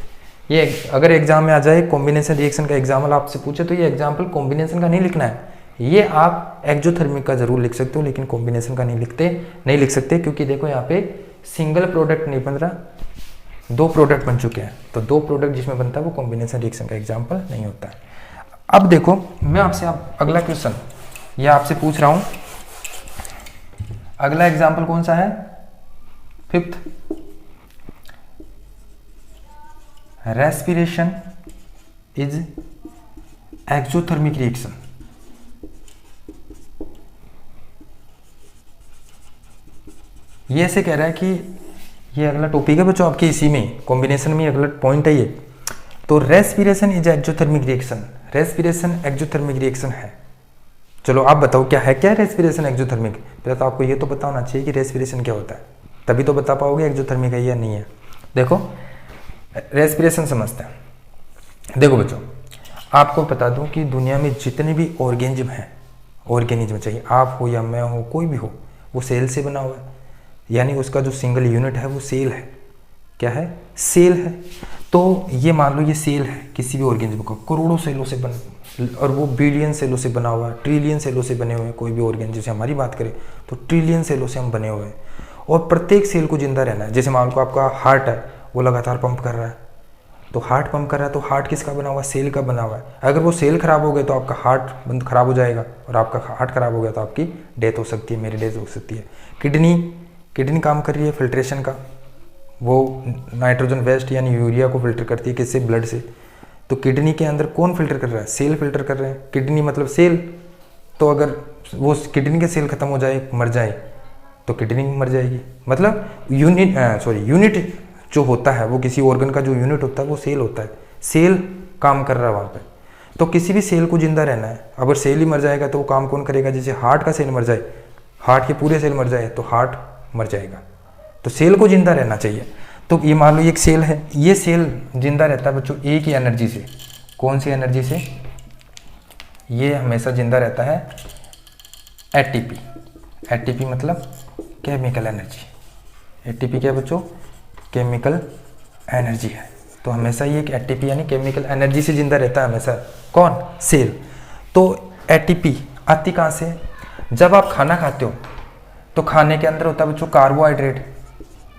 ये अगर एग्जाम में आ जाए कॉम्बिनेशन रिएक्शन का एग्जाम्पल आपसे पूछे, तो ये एग्जाम्पल कॉम्बिनेशन का नहीं लिखना है, ये आप एक्सोथर्मिक का जरूर लिख सकते हो, लेकिन कॉम्बिनेशन का नहीं लिख सकते, क्योंकि देखो यहाँ पे सिंगल प्रोडक्ट नहीं बन रहा, 2 प्रोडक्ट बन चुके हैं। तो 2 प्रोडक्ट जिसमें बनता है वो कॉम्बिनेशन रिएक्शन का एग्जाम्पल नहीं होता है। अब देखो मैं आपसे अगला क्वेश्चन ये आपसे पूछ रहा हूं, अगला एग्जाम्पल कौन सा है, 5th, respiration is exothermic reaction. ये ऐसे कह रहा है कि ये अगला टॉपिक है बच्चों आपके, इसी में कॉम्बिनेशन में अगला पॉइंट है ये। तो respiration is exothermic reaction, respiration exothermic reaction है। चलो आप बताओ क्या है, क्या रेस्पिरेशन एक्सोथर्मिक। पहले तो आपको ये तो पता होना चाहिए कि रेस्पिरेशन क्या होता है, तभी तो बता पाओगे एक्सोथर्मिक है या नहीं है। देखो रेस्पिरेशन समझते हैं। देखो बच्चों आपको बता दूं कि दुनिया में जितने भी ऑर्गेनिज्म हैं, ऑर्गेनिज्म चाहिए आप हो या मैं हो, कोई भी हो, वो सेल से बना हुआ है, यानी उसका जो सिंगल यूनिट है वो सेल है। क्या है, सेल है। तो ये मान लो ये सेल है किसी भी ऑर्गेनिज्म का, करोड़ों सेलों से बन, और वो बिलियन सेलों से बना हुआ है, ट्रिलियन सेलों से बने हुए हैं। कोई भी ऑर्गेनिज्म, जैसे हमारी बात करें तो ट्रिलियन सेलों से हम बने हुए हैं, और प्रत्येक सेल को जिंदा रहना है। जैसे मान लो आपका हार्ट है, वो लगातार पंप कर रहा है, तो हार्ट पंप कर रहा है, तो हार्ट किसका बना हुआ है, सेल का बना हुआ है। अगर वो सेल खराब हो गए तो आपका हार्ट बंद खराब हो जाएगा, और आपका हार्ट खराब हो गया तो आपकी डेथ हो सकती है, मेरी डेथ हो सकती है। किडनी काम कर रही है फिल्ट्रेशन का, वो नाइट्रोजन वेस्ट यानी यूरिया को फिल्टर करती है, किससे, ब्लड से। तो किडनी के अंदर कौन फिल्टर कर रहा है, सेल फिल्टर कर रहे हैं। किडनी मतलब सेल, तो अगर वो किडनी के सेल खत्म हो जाए, मर जाए, तो किडनी मर जाएगी। मतलब यूनिट जो होता है वो किसी ऑर्गन का जो यूनिट होता है वो सेल होता है, सेल काम कर रहा है वहाँ पे। तो किसी भी सेल को जिंदा रहना है, अगर सेल ही मर जाएगा तो वो काम कौन करेगा। जैसे हार्ट का सेल मर जाए, हार्ट के पूरे सेल मर जाए तो हार्ट मर जाएगा। तो सेल को जिंदा रहना चाहिए। तो ये मान लो एक सेल है, ये सेल जिंदा रहता है बच्चों एक ही एनर्जी से। कौन सी एनर्जी से, ये हमेशा जिंदा रहता है एटीपी। एटीपी मतलब केमिकल एनर्जी। एटीपी क्या बच्चों, केमिकल एनर्जी है। तो हमेशा ये एक एटीपी यानी केमिकल एनर्जी से जिंदा रहता है हमेशा, कौन, सेल। तो एटीपी आती कहाँ से, जब आप खाना खाते हो तो खाने के अंदर होता है बच्चों कार्बोहाइड्रेट,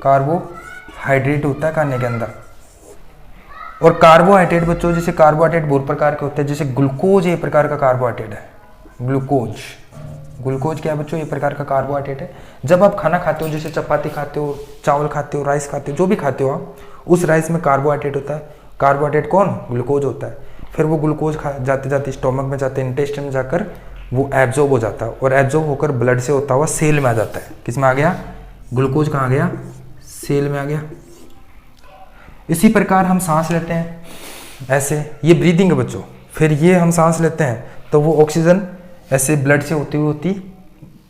कार्बोहाइड्रेट होता है खाने के अंदर। और कार्बोहाइड्रेट बच्चों, जैसे कार्बोहाइड्रेट बहुत प्रकार के होते हैं, जैसे ग्लूकोज एक प्रकार का कार्बोहाइड्रेट है। ग्लूकोज क्या है बच्चों, एक प्रकार का कार्बोहाइड्रेट है। जब आप खाना खाते हो, जैसे चपाती खाते हो, चावल खाते हो, राइस खाते हो, जो भी खाते हो आप, उस राइस में कार्बोहाइड्रेट होता है। कार्बोहाइड्रेट कौन, ग्लूकोज होता है। फिर वो ग्लूकोज जाते जाते स्टोमक में जाते, इंटेस्टाइन में जाकर वो एब्जॉर्ब हो जाता है, और एब्जॉर्ब होकर ब्लड से होता हुआ सेल में आ जाता है। किस में आ गया, ग्लूकोज कहाँ गया, सेल में आ गया। इसी प्रकार हम सांस लेते हैं, ऐसे, ये ब्रीदिंग है बच्चों। फिर ये हम सांस लेते हैं तो वो ऑक्सीजन ऐसे ब्लड से होती होती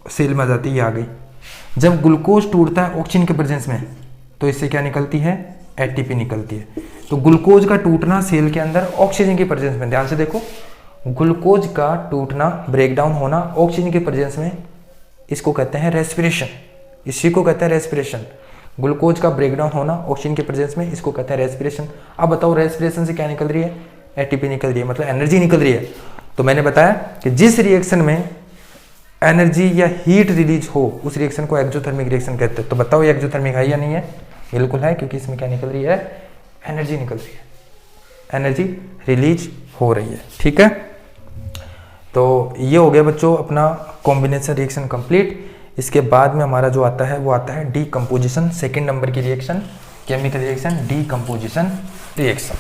सेल में आ जाती है, ये आ गई। जब ग्लूकोज टूटता है ऑक्सीजन के प्रेजेंस में तो इससे क्या निकलती है, एटीपी निकलती है। तो ग्लूकोज का टूटना सेल के अंदर ऑक्सीजन के प्रेजेंस में, ध्यान से देखो, ग्लूकोज का टूटना, ब्रेकडाउन होना ऑक्सीजन के प्रेजेंस में, इसको कहते हैं रेस्पिरेशन। इसी को कहते हैं रेस्पिरेशन। ग्लूकोज का ब्रेकडाउन होना ऑक्सीजन के प्रेजेंस में, इसको कहते हैं रेस्पिरेशन। अब बताओ रेस्पिरेशन से क्या निकल रही है, एटीपी निकल रही है, मतलब एनर्जी निकल रही है। तो मैंने बताया कि जिस रिएक्शन में एनर्जी या हीट रिलीज हो उस रिएक्शन को एक्सोथर्मिक रिएक्शन कहते हैं। तो बताओ ये एक्सोथर्मिक है या नहीं है, बिल्कुल है, क्योंकि इसमें क्या निकल रही है, एनर्जी निकल रही है, एनर्जी रिलीज हो रही है। ठीक है, तो ये हो गया बच्चों अपना कॉम्बिनेशन रिएक्शन कंप्लीट। इसके बाद में हमारा जो आता है वो आता है डीकम्पोजिशन, सेकंड नंबर की reaction, chemical reaction, decomposition reaction.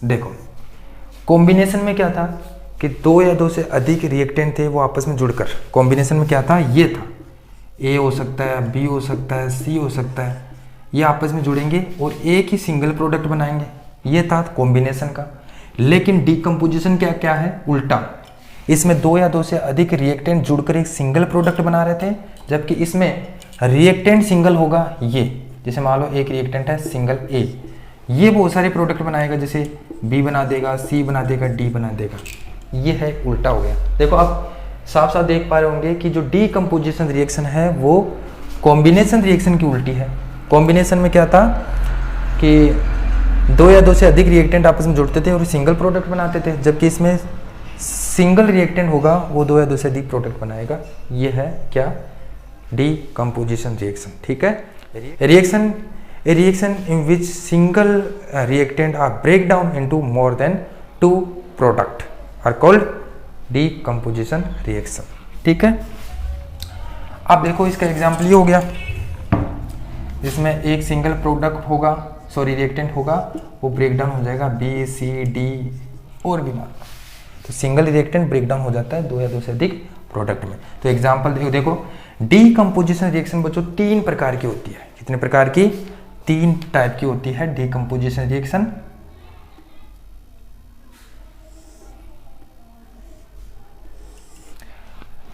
देखो कॉम्बिनेशन में क्या था कि दो या दो से अधिक रिएक्टेंट थे वो आपस में जुड़कर, कॉम्बिनेशन में क्या था, ये था, ए हो सकता है, बी हो सकता है, सी हो सकता है, ये आपस में जुड़ेंगे और एक ही सिंगल प्रोडक्ट बनाएंगे, ये था कॉम्बिनेशन का। लेकिन डीकम्पोजिशन क्या क्या है, उल्टा, इसमें दो या दो से अधिक रिएक्टेंट जुड़कर एक सिंगल प्रोडक्ट बना रहे थे, जबकि इसमें रिएक्टेंट सिंगल होगा, ये जैसे मान लो एक रिएक्टेंट है सिंगल ए, ये बहुत सारे प्रोडक्ट बनाएगा, जैसे बी बना देगा, सी बना देगा, डी बना देगा, ये है उल्टा हो गया। देखो आप साफ साफ देख पा रहे होंगे कि जो डीकम्पोजिशन रिएक्शन है वो कॉम्बिनेशन रिएक्शन की उल्टी है। कॉम्बिनेशन में क्या था कि दो या दो से अधिक रिएक्टेंट आपस में जुड़ते थे और सिंगल प्रोडक्ट बनाते थे, जबकि इसमें सिंगल रिएक्टेंट होगा वो दो या दो से अधिक प्रोडक्ट बनाएगा, ये है क्या, डीकम्पोजिशन रिएक्शन। ठीक है, reaction a reaction in which single reactant are break down into more than two product are called decomposition reaction। ठीक है, अब देखो इसका एग्जाम्पल ये हो गया, इसमें एक सिंगल प्रोडक्ट होगा, सॉरी रिएक्टेंट होगा, वो ब्रेक डाउन हो जाएगा बी सी डी और भी मान, तो सिंगल रिएक्टेंट ब्रेक डाउन हो जाता है दो या दो से अधिक प्रोडक्ट में। तो एग्जाम्पल देखो डीकम्पोजिशन रिएक्शन बच्चों तीन प्रकार की होती है, कितने प्रकार की, तीन टाइप की होती है डीकम्पोजिशन रिएक्शन।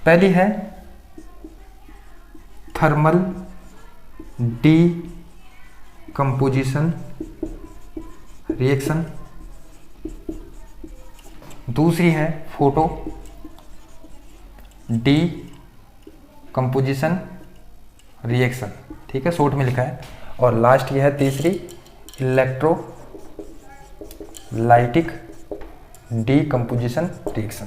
पहली है थर्मल डीकम्पोजिशन रिएक्शन, दूसरी है फोटो डीकम्पोजिशन रिएक्शन। ठीक है, शॉर्ट में लिखा है। और लास्ट ये है तीसरी इलेक्ट्रोलाइटिक डीकम्पोजिशन रिएक्शन।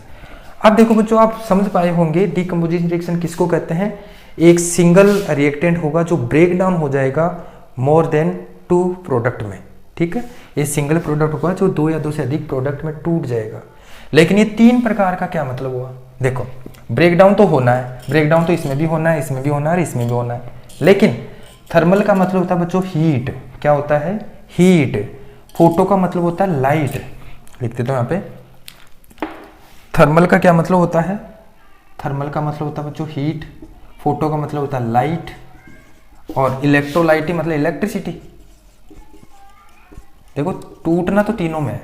अब देखो बच्चों आप समझ पाए होंगे डीकम्पोजिशन रिएक्शन किसको कहते हैं, एक सिंगल रिएक्टेंट होगा जो ब्रेक डाउन हो जाएगा मोर देन टू प्रोडक्ट में। ठीक है, ये सिंगल प्रोडक्ट होगा जो दो या दो से अधिक प्रोडक्ट में टूट जाएगा। लेकिन ये तीन प्रकार का क्या मतलब हुआ, देखो ब्रेक डाउन तो होना है, ब्रेक डाउन तो इसमें भी होना है, इसमें भी होना है, इसमें भी होना है, लेकिन थर्मल का मतलब होता है बच्चों हीट, क्या होता है, हीट। फोटो का मतलब होता है लाइट, लिखते तो यहाँ पे, थर्मल का क्या मतलब होता है, थर्मल का मतलब होता है बच्चों हीट, फोटो का मतलब होता है लाइट, और इलेक्ट्रोलाइटिक मतलब इलेक्ट्रिसिटी। देखो टूटना तो तीनों में है,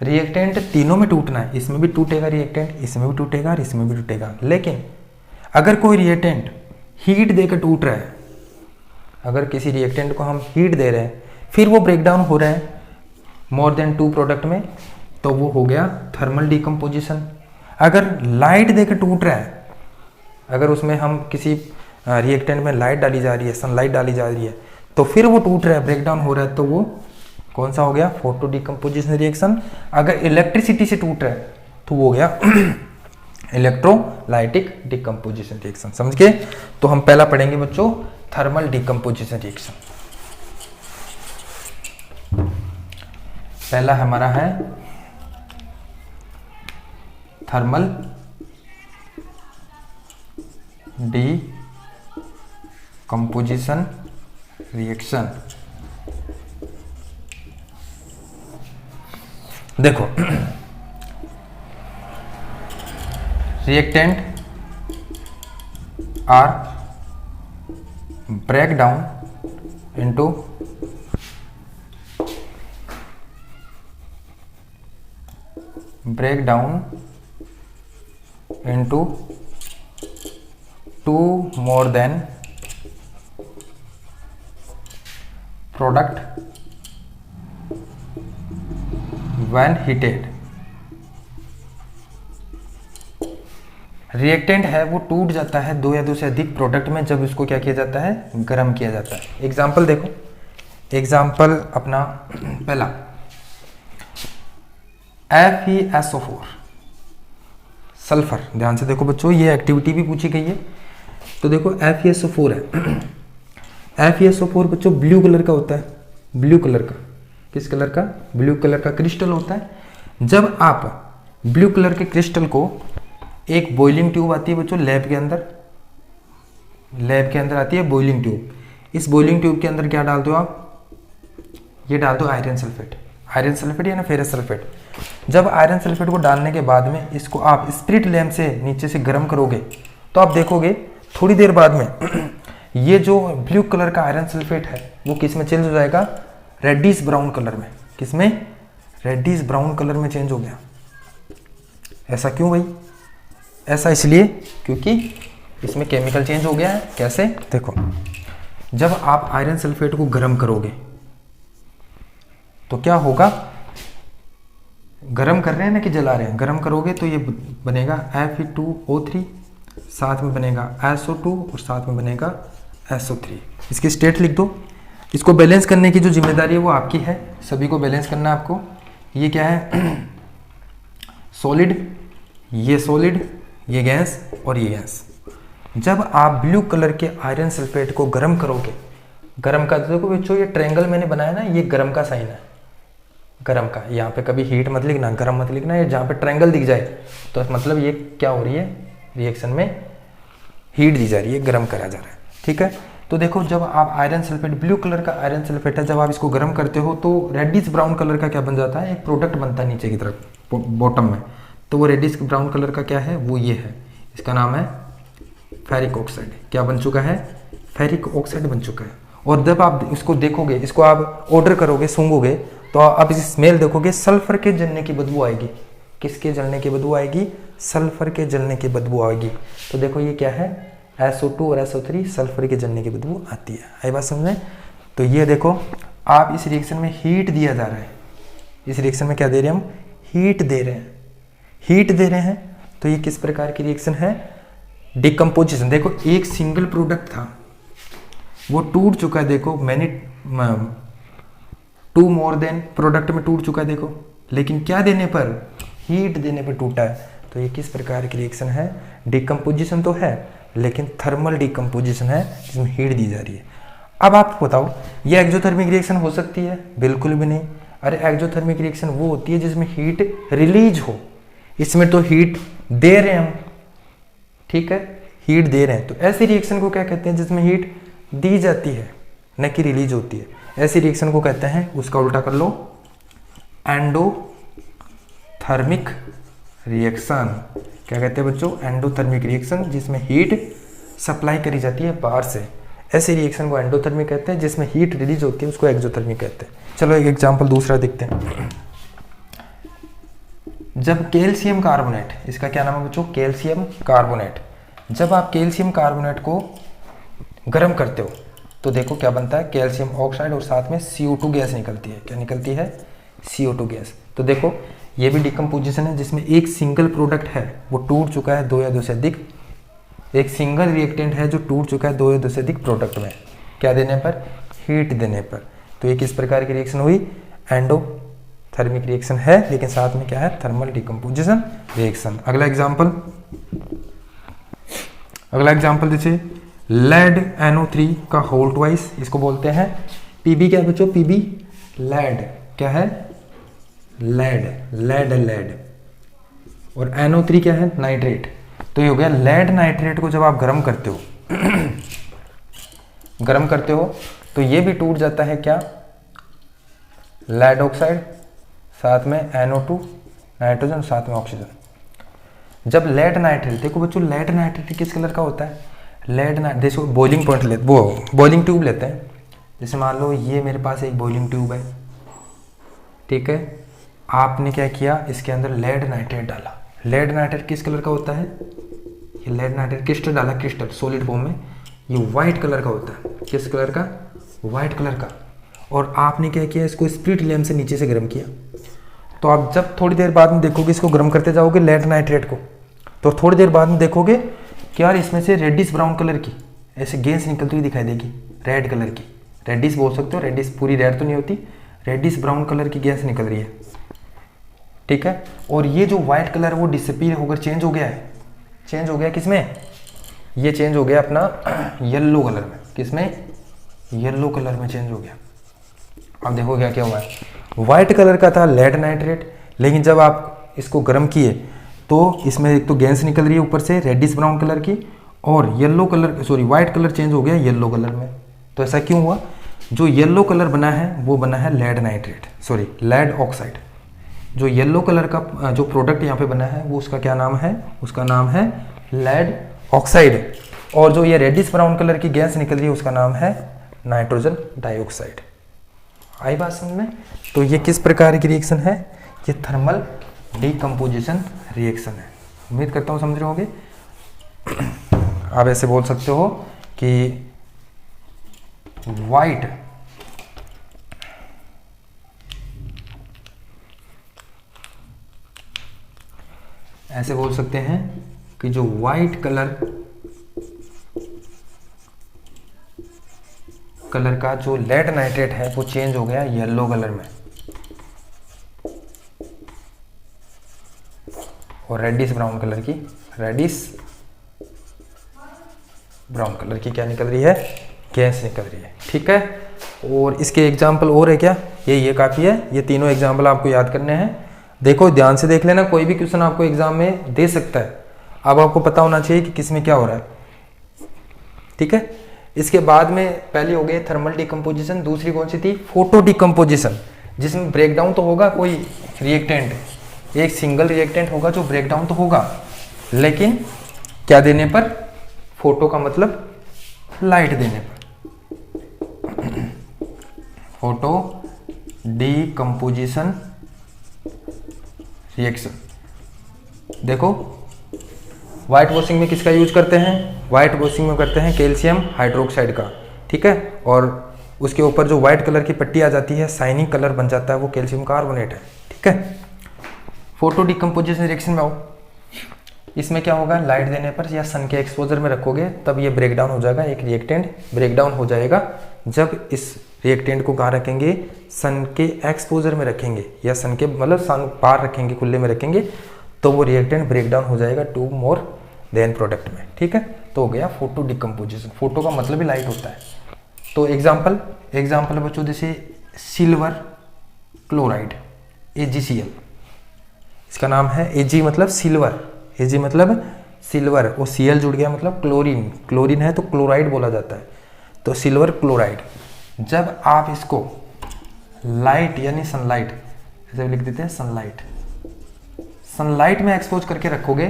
रिएक्टेंट तीनों में टूटना है, इसमें भी टूटेगा रिएक्टेंट, इसमें भी टूटेगा और इसमें भी टूटेगा। लेकिन अगर कोई रिएक्टेंट हीट देकर टूट रहा है, अगर किसी रिएक्टेंट को हम हीट दे रहे हैं फिर वो ब्रेक डाउन हो रहा है मोर देन टू प्रोडक्ट में, तो वो हो गया थर्मल डीकम्पोजिशन। अगर लाइट देकर टूट रहा है, अगर उसमें हम किसी रिएक्टेंट में लाइट डाली जा रही है, सनलाइट डाली जा रही है, तो फिर वो टूट रहा है, ब्रेक डाउन हो रहा है, तो वो कौन सा हो गया, फोटो डीकम्पोजिशन रिएक्शन। अगर इलेक्ट्रिसिटी से टूट रहा है तो वो हो गया इलेक्ट्रोलाइटिक डीकम्पोजिशन रिएक्शन। समझ गए। तो हम पहला पढ़ेंगे बच्चों थर्मल डीकम्पोजिशन रिएक्शन। पहला हमारा है थर्मल डीकम्पोजिशन रिएक्शन। देखो reactant are break down into two more than product when heated। Reactant है वो टूट जाता है दो या दो से अधिक प्रोडक्ट में जब उसको क्या किया जाता है, गर्म किया जाता है। एग्जाम्पल देखो, एग्जाम्पल अपना पहला FeSO4 सल्फर। ध्यान से देखो बच्चों, ये एक्टिविटी भी पूछी गई है। तो देखो FeSO4 है। FeSO4 बच्चों ब्लू कलर का होता है, ब्लू कलर का, किस कलर का, ब्लू कलर का क्रिस्टल होता है। जब आप ब्लू कलर के क्रिस्टल को, एक बॉइलिंग ट्यूब आती है बच्चों लैब के अंदर आती है बॉइलिंग ट्यूब। इस बॉइलिंग ट्यूब के अंदर क्या डालते हो आप, ये डाल दो आयरन सल्फेट या ना फेरस सल्फेट। जब आयरन सल्फेट को डालने के बाद में इसको आप स्पिरिट लैम्प से नीचे से गर्म करोगे तो आप देखोगे थोड़ी देर बाद में ये जो ब्लू कलर का आयरन सल्फेट है वो किस में चेंज हो जाएगा, रेडिश ब्राउन कलर में। किसमें, रेडिश ब्राउन कलर में चेंज हो गया। ऐसा क्यों भाई, ऐसा इसलिए क्योंकि इसमें केमिकल चेंज हो गया है। कैसे, देखो जब आप आयरन सल्फेट को गर्म करोगे तो क्या होगा, गर्म कर रहे हैं ना कि जला रहे हैं, गर्म करोगे तो ये बनेगा Fe2O3, साथ में बनेगा SO2 और साथ में बनेगा SO3। इसकी स्टेट लिख दो। इसको बैलेंस करने की जो जिम्मेदारी है वो आपकी है, सभी को बैलेंस करना है आपको। ये क्या है, सॉलिड, ये गैस और ये गैस। जब आप ब्लू कलर के आयरन सल्फेट को गर्म करोगे, गर्म का देखो बच्चों, ये ट्रायंगल मैंने बनाया ना, ये गर्म का साइन है, गर्म का। यहाँ पे कभी हीट मत लिखना, गर्म मत लिखना। ये जहाँ पे ट्रायंगल दिख जाए तो मतलब ये क्या हो रही है, रिएक्शन में हीट दी जा रही है, गर्म करा जा रहा है। ठीक है, तो देखो जब आप आयरन सल्फेट, ब्लू कलर का आयरन सल्फेट है, जब आप इसको गर्म करते हो तो रेडिश ब्राउन कलर का क्या बन जाता है, एक प्रोडक्ट बनता है नीचे की तरफ बॉटम में। तो वो रेडिश ब्राउन कलर का क्या है, वो ये है, इसका नाम है फेरिक ऑक्साइड। क्या बन चुका है, फेरिक ऑक्साइड बन चुका है। और जब आप इसको देखोगे, इसको आप ऑर्डर करोगे, सूंघोगे तो आप इस स्मेल देखोगे, सल्फर के जलने की बदबू आएगी। किसके जलने की बदबू आएगी, सल्फर के जलने की बदबू आएगी। तो देखो ये क्या है, SO2 और SO3 सल्फर के जलने की बदबू आती है। आई बात समझ में। तो ये देखो आप इस रिएक्शन में हीट दिया जा रहा है, इस रिएक्शन में क्या दे रहे हैं हम, हीट दे रहे हैं। तो ये किस प्रकार की रिएक्शन है, डिकम्पोजिशन। देखो एक सिंगल प्रोडक्ट था वो टूट चुका है, देखो मैंने टू मोर देन प्रोडक्ट में टूट चुका है देखो, लेकिन क्या देने पर, हीट देने पर टूटा है। तो ये किस प्रकार की रिएक्शन है, डिकम्पोजिशन तो है लेकिन थर्मल डिकम्पोजिशन है जिसमें हीट दी जा रही है। अब आप बताओ ये एक्सोथर्मिक रिएक्शन हो सकती है, बिल्कुल भी नहीं। अरे एक्सोथर्मिक रिएक्शन वो होती है जिसमें हीट रिलीज हो, इसमें तो हीट दे रहे हैं हम, ठीक है, हीट दे रहे हैं। तो ऐसी रिएक्शन को क्या कहते हैं, जिसमें हीट दी जाती है न कि रिलीज होती है, ऐसी रिएक्शन को कहते हैं, उसका उल्टा कर लो, एंडोथर्मिक रिएक्शन। क्या कहते हैं बच्चों, एंडोथर्मिक रिएक्शन, जिसमें हीट सप्लाई करी जाती है बाहर से। ऐसे रिएक्शन को एंडोथर्मिक कहते हैं, जिसमें हीट रिलीज होती है उसको एक्सोथर्मिक कहते हैं। चलो एक एग्जांपल दूसरा देखते हैं। जब कैल्शियम कार्बोनेट, इसका क्या नाम है बच्चों, कैल्शियम कार्बोनेट। जब आप कैल्शियम कार्बोनेट को गर्म करते हो तो देखो क्या बनता है, कैल्शियम ऑक्साइड और साथ में CO2 गैस निकलती है। क्या निकलती है, CO2 गैस। तो देखो ये भी डिकम्पोजिशन है जिसमें एक सिंगल प्रोडक्ट है वो टूट चुका है दो या दो से अधिक, एक सिंगल रिएक्टेंट है जो टूट चुका है दो या दो से अधिक प्रोडक्ट में, क्या देने पर, हीट देने पर। तो ये किस प्रकार की रिएक्शन हुई, एंडोथर्मिक रिएक्शन है, लेकिन साथ में क्या है, थर्मल डिकम्पोजिशन रिएक्शन। अगला एग्जाम्पल जैसे लेड NO3 का होल ट्वाइस, इसको बोलते हैं PB। क्या है बच्चों, PB लेड, क्या है, लेड। और NO3 क्या है, नाइट्रेट। तो ये हो गया लेड नाइट्रेट को जब आप गर्म करते हो तो ये भी टूट जाता है क्या, लेड ऑक्साइड, साथ में NO2 नाइट्रोजन, साथ में ऑक्सीजन। जब लेड नाइट्रेट, देखो बच्चों लेड नाइट्रेट किस कलर का होता है? लेड नाइट्रेट, देखो बॉइलिंग पॉइंट लेते, वो बॉइलिंग ट्यूब लेते हैं। जैसे मान लो ये मेरे पास एक बॉइलिंग ट्यूब है, ठीक है। आपने क्या किया, इसके अंदर लेड नाइट्रेट डाला। लेड नाइट्रेट किस कलर का होता है? ये लेड नाइट्रेट क्रिस्टल डाला, क्रिस्टल सॉलिड फॉर्म में, ये वाइट कलर का होता है। किस कलर का? वाइट कलर का। और आपने क्या किया, इसको स्प्लिट लैम्प से नीचे से गर्म किया। तो आप जब थोड़ी देर बाद में देखोगे, इसको गर्म करते जाओगे लेड नाइट्रेट को, तो थोड़ी देर बाद में देखोगे कि यार इसमें से रेडिश ब्राउन कलर की ऐसे गैस निकलती हुई दिखाई देगी, रेड कलर की। रेडिश बोल सकते हो, रेडिश पूरी रेड तो नहीं होती, रेडिश ब्राउन कलर की गैस निकल रही है, ठीक है। और ये जो व्हाइट कलर वो डिसअपीयर होकर चेंज हो गया है। चेंज हो गया किसमें? ये चेंज हो गया अपना येलो कलर में। किसमें? येलो कलर में चेंज हो गया। अब देखो क्या क्या हुआ है, व्हाइट कलर का था लेड नाइट्रेट, लेकिन जब आप इसको गर्म किए तो इसमें एक तो गैस निकल रही है ऊपर से रेडिश ब्राउन कलर की, और yellow colour, sorry white colour change हो गया येलो कलर में। तो ऐसा क्यों हुआ? जो येलो कलर बना है वो बना है lead nitrate, sorry lead oxide. जो येलो कलर का जो प्रोडक्ट यहाँ पे बना है वो उसका क्या नाम है? उसका नाम है लेड ऑक्साइड। और जो ये रेडिश ब्राउन कलर की गैस निकल रही है उसका नाम है नाइट्रोजन डाइऑक्साइड। आई बात समझ में? तो ये किस प्रकार की रिएक्शन है? ये थर्मल डीकम्पोजिशन रिएक्शन है। उम्मीद करता हूँ समझ रहे होंगे। आप ऐसे बोल सकते हो कि वाइट ऐसे बोल सकते हैं कि जो वाइट कलर का जो लेड नाइट्रेट है वो चेंज हो गया येलो कलर में, और रेडिश ब्राउन कलर की, रेडिश ब्राउन कलर की क्या निकल रही है? गैस निकल रही है, ठीक है। और इसके एग्जाम्पल और है क्या? ये काफ़ी है। ये तीनों एग्जाम्पल आपको याद करने हैं। देखो ध्यान से देख लेना, कोई भी क्वेश्चन आपको एग्जाम में दे सकता है। अब आपको पता होना चाहिए कि किस में क्या हो रहा है, ठीक है। इसके बाद में पहली हो गई थर्मल डिकम्पोजिशन, दूसरी कौन सी थी? फोटो डिकम्पोजिशन, जिसमें ब्रेकडाउन तो होगा कोई रिएक्टेंट, एक सिंगल रिएक्टेंट होगा जो ब्रेकडाउन तो होगा, लेकिन क्या देने पर? फोटो का मतलब लाइट देने पर। Photo decomposition reaction. देखो व्हाइट वॉशिंग में किसका यूज करते हैं? व्हाइट वॉशिंग में करते हैं कैल्शियम हाइड्रोक्साइड का, ठीक है। और उसके ऊपर जो व्हाइट कलर की पट्टी आ जाती है, शाइनिंग कलर बन जाता है, वो कैल्शियम कार्बोनेट है, ठीक है। फोटो डिकम्पोजिशन रिएक्शन में आओ, इसमें क्या होगा? लाइट देने पर या सन के एक्सपोजर में रखोगे तब ये ब्रेकडाउन हो जाएगा। एक रिएक्टेंट ब्रेकडाउन हो जाएगा जब इस रिएक्टेंट को कहाँ रखेंगे? सन के एक्सपोजर में रखेंगे, या सन के मतलब सन पार रखेंगे, खुले में रखेंगे, तो वो रिएक्टेंट ब्रेकडाउन हो जाएगा टू मोर देन प्रोडक्ट में, ठीक है। तो हो गया फोटो डिकम्पोजिशन। फोटो का मतलब ही लाइट होता है। तो एग्जाम्पल बच्चों जैसे सिल्वर क्लोराइड AgCl, इसका नाम है Ag मतलब सिल्वर, Ag मतलब सिल्वर, और Cl जुड़ गया मतलब क्लोरीन, क्लोरीन है तो क्लोराइड बोला जाता है। तो सिल्वर क्लोराइड, जब आप इसको लाइट यानी सनलाइट, ऐसे लिख देते हैं सनलाइट में एक्सपोज करके रखोगे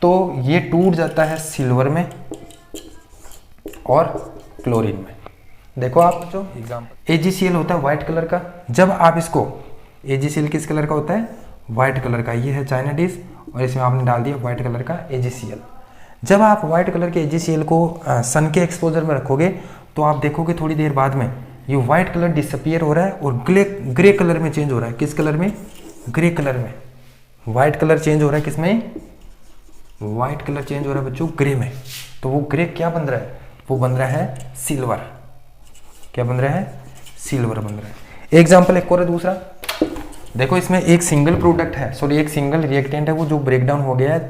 तो ये टूट जाता है सिल्वर में और क्लोरीन में। देखो आप जो एग्जाम्पल AgCl होता है व्हाइट कलर का, जब आप इसको, AgCl किस कलर का होता है? व्हाइट कलर का। ये है चाइना डिश और इसमें आपने डाल दिया व्हाइट कलर का AgCl। जब आप व्हाइट कलर के AgCl को सन के एक्सपोजर में रखोगे तो आप देखोगे थोड़ी देर बाद में ये व्हाइट कलर डिसअपियर हो रहा है और ग्रे कलर में चेंज हो रहा है। किस कलर में? ग्रे कलर में। व्हाइट कलर चेंज हो रहा है किसमें? व्हाइट कलर चेंज हो रहा है बच्चों ग्रे में। तो वो ग्रे क्या बन रहा है? वो बन रहा है सिल्वर। क्या बन रहा है? सिल्वर बन रहा है। एग्जाम्पल एक और है दूसरा, देखो इसमें एक सिंगल प्रोडक्ट है, सॉरी एक सिंगल रिएक्टेंट है वो जो ब्रेकडाउन हो गया है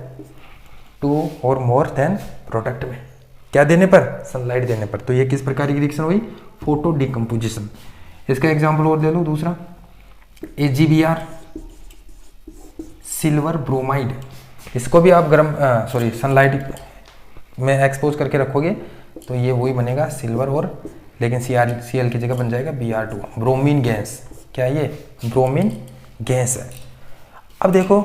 टू और मोर देन प्रोडक्ट में। क्या देने पर? सनलाइट देने पर। तो ये किस प्रकार की रिएक्शन हुई? Photo decomposition. इसका एग्जाम्पल और दे लो दूसरा, AgBr सिल्वर ब्रोमाइड। इसको भी आप सनलाइट में एक्सपोज करके रखोगे तो ये वही बनेगा सिल्वर, और लेकिन Cl की जगह बन जाएगा Br2, ब्रोमीन गैस। क्या ये? ब्रोमीन गैस है। अब देखो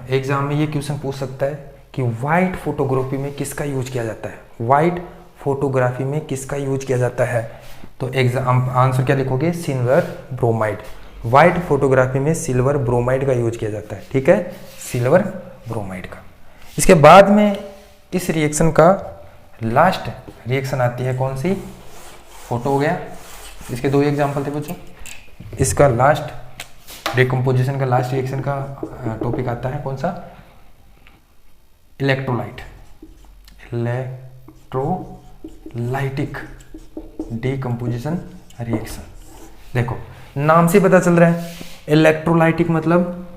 एग्जाम में ये क्वेश्चन पूछ सकता है कि वाइट फोटोग्राफी में किसका यूज किया जाता है, वाइट फोटोग्राफी में किसका यूज किया जाता है। तो एग्जाम आंसर क्या लिखोगे, सिल्वर ब्रोमाइड। वाइट फोटोग्राफी में सिल्वर ब्रोमाइड का यूज किया जाता है, ठीक है, सिल्वर ब्रोमाइड का। इसके बाद में इस रिएक्शन का लास्ट रिएक्शन आती है कौन सी, फोटो हो गया, इसके दो एग्जाम्पल थे बच्चों। इसका लास्ट डिकम्पोजिशन का लास्ट रिएक्शन का टॉपिक आता है कौन सा, इलेक्ट्रोलाइट, इलेक्ट्रोलाइटिक डिकम्पोजिशन रिएक्शन। देखो नाम से पता चल रहा है इलेक्ट्रोलाइटिक मतलब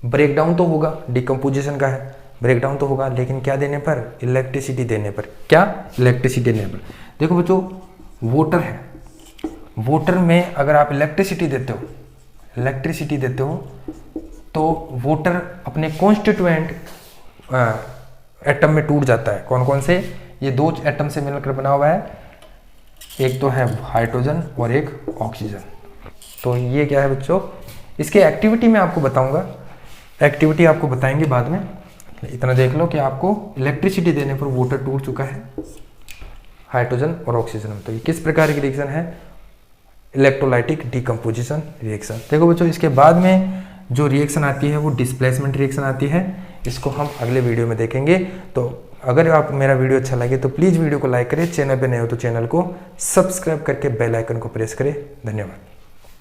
ब्रेकडाउन तो होगा, डिकम्पोजिशन का है, ब्रेकडाउन तो होगा, लेकिन क्या देने पर, इलेक्ट्रिसिटी देने पर। क्या, इलेक्ट्रिसिटी देने पर। देखो बच्चों वाटर है, वाटर में अगर आप इलेक्ट्रिसिटी देते हो तो वाटर अपने कॉन्स्टिट्यूएंट एटम में टूट जाता है। कौन कौन से, ये दो एटम से मिलकर बना हुआ है, एक तो है हाइड्रोजन और एक ऑक्सीजन। तो ये क्या है बच्चों, इसके एक्टिविटी में आपको बताऊंगा, एक्टिविटी आपको बताएंगे बाद में। इतना देख लो कि आपको इलेक्ट्रिसिटी देने पर वाटर टूट चुका है हाइड्रोजन और ऑक्सीजन में। तो ये किस प्रकार की रिएक्शन है, इलेक्ट्रोलाइटिक डिकम्पोजिशन रिएक्शन। देखो बच्चों इसके बाद में जो रिएक्शन आती है वो डिस्प्लेसमेंट रिएक्शन आती है, इसको हम अगले वीडियो में देखेंगे। तो अगर आप मेरा वीडियो अच्छा लगे तो प्लीज़ वीडियो को लाइक करें, चैनल पे नए हो तो चैनल को सब्सक्राइब करके बेल आइकन को प्रेस करें। धन्यवाद।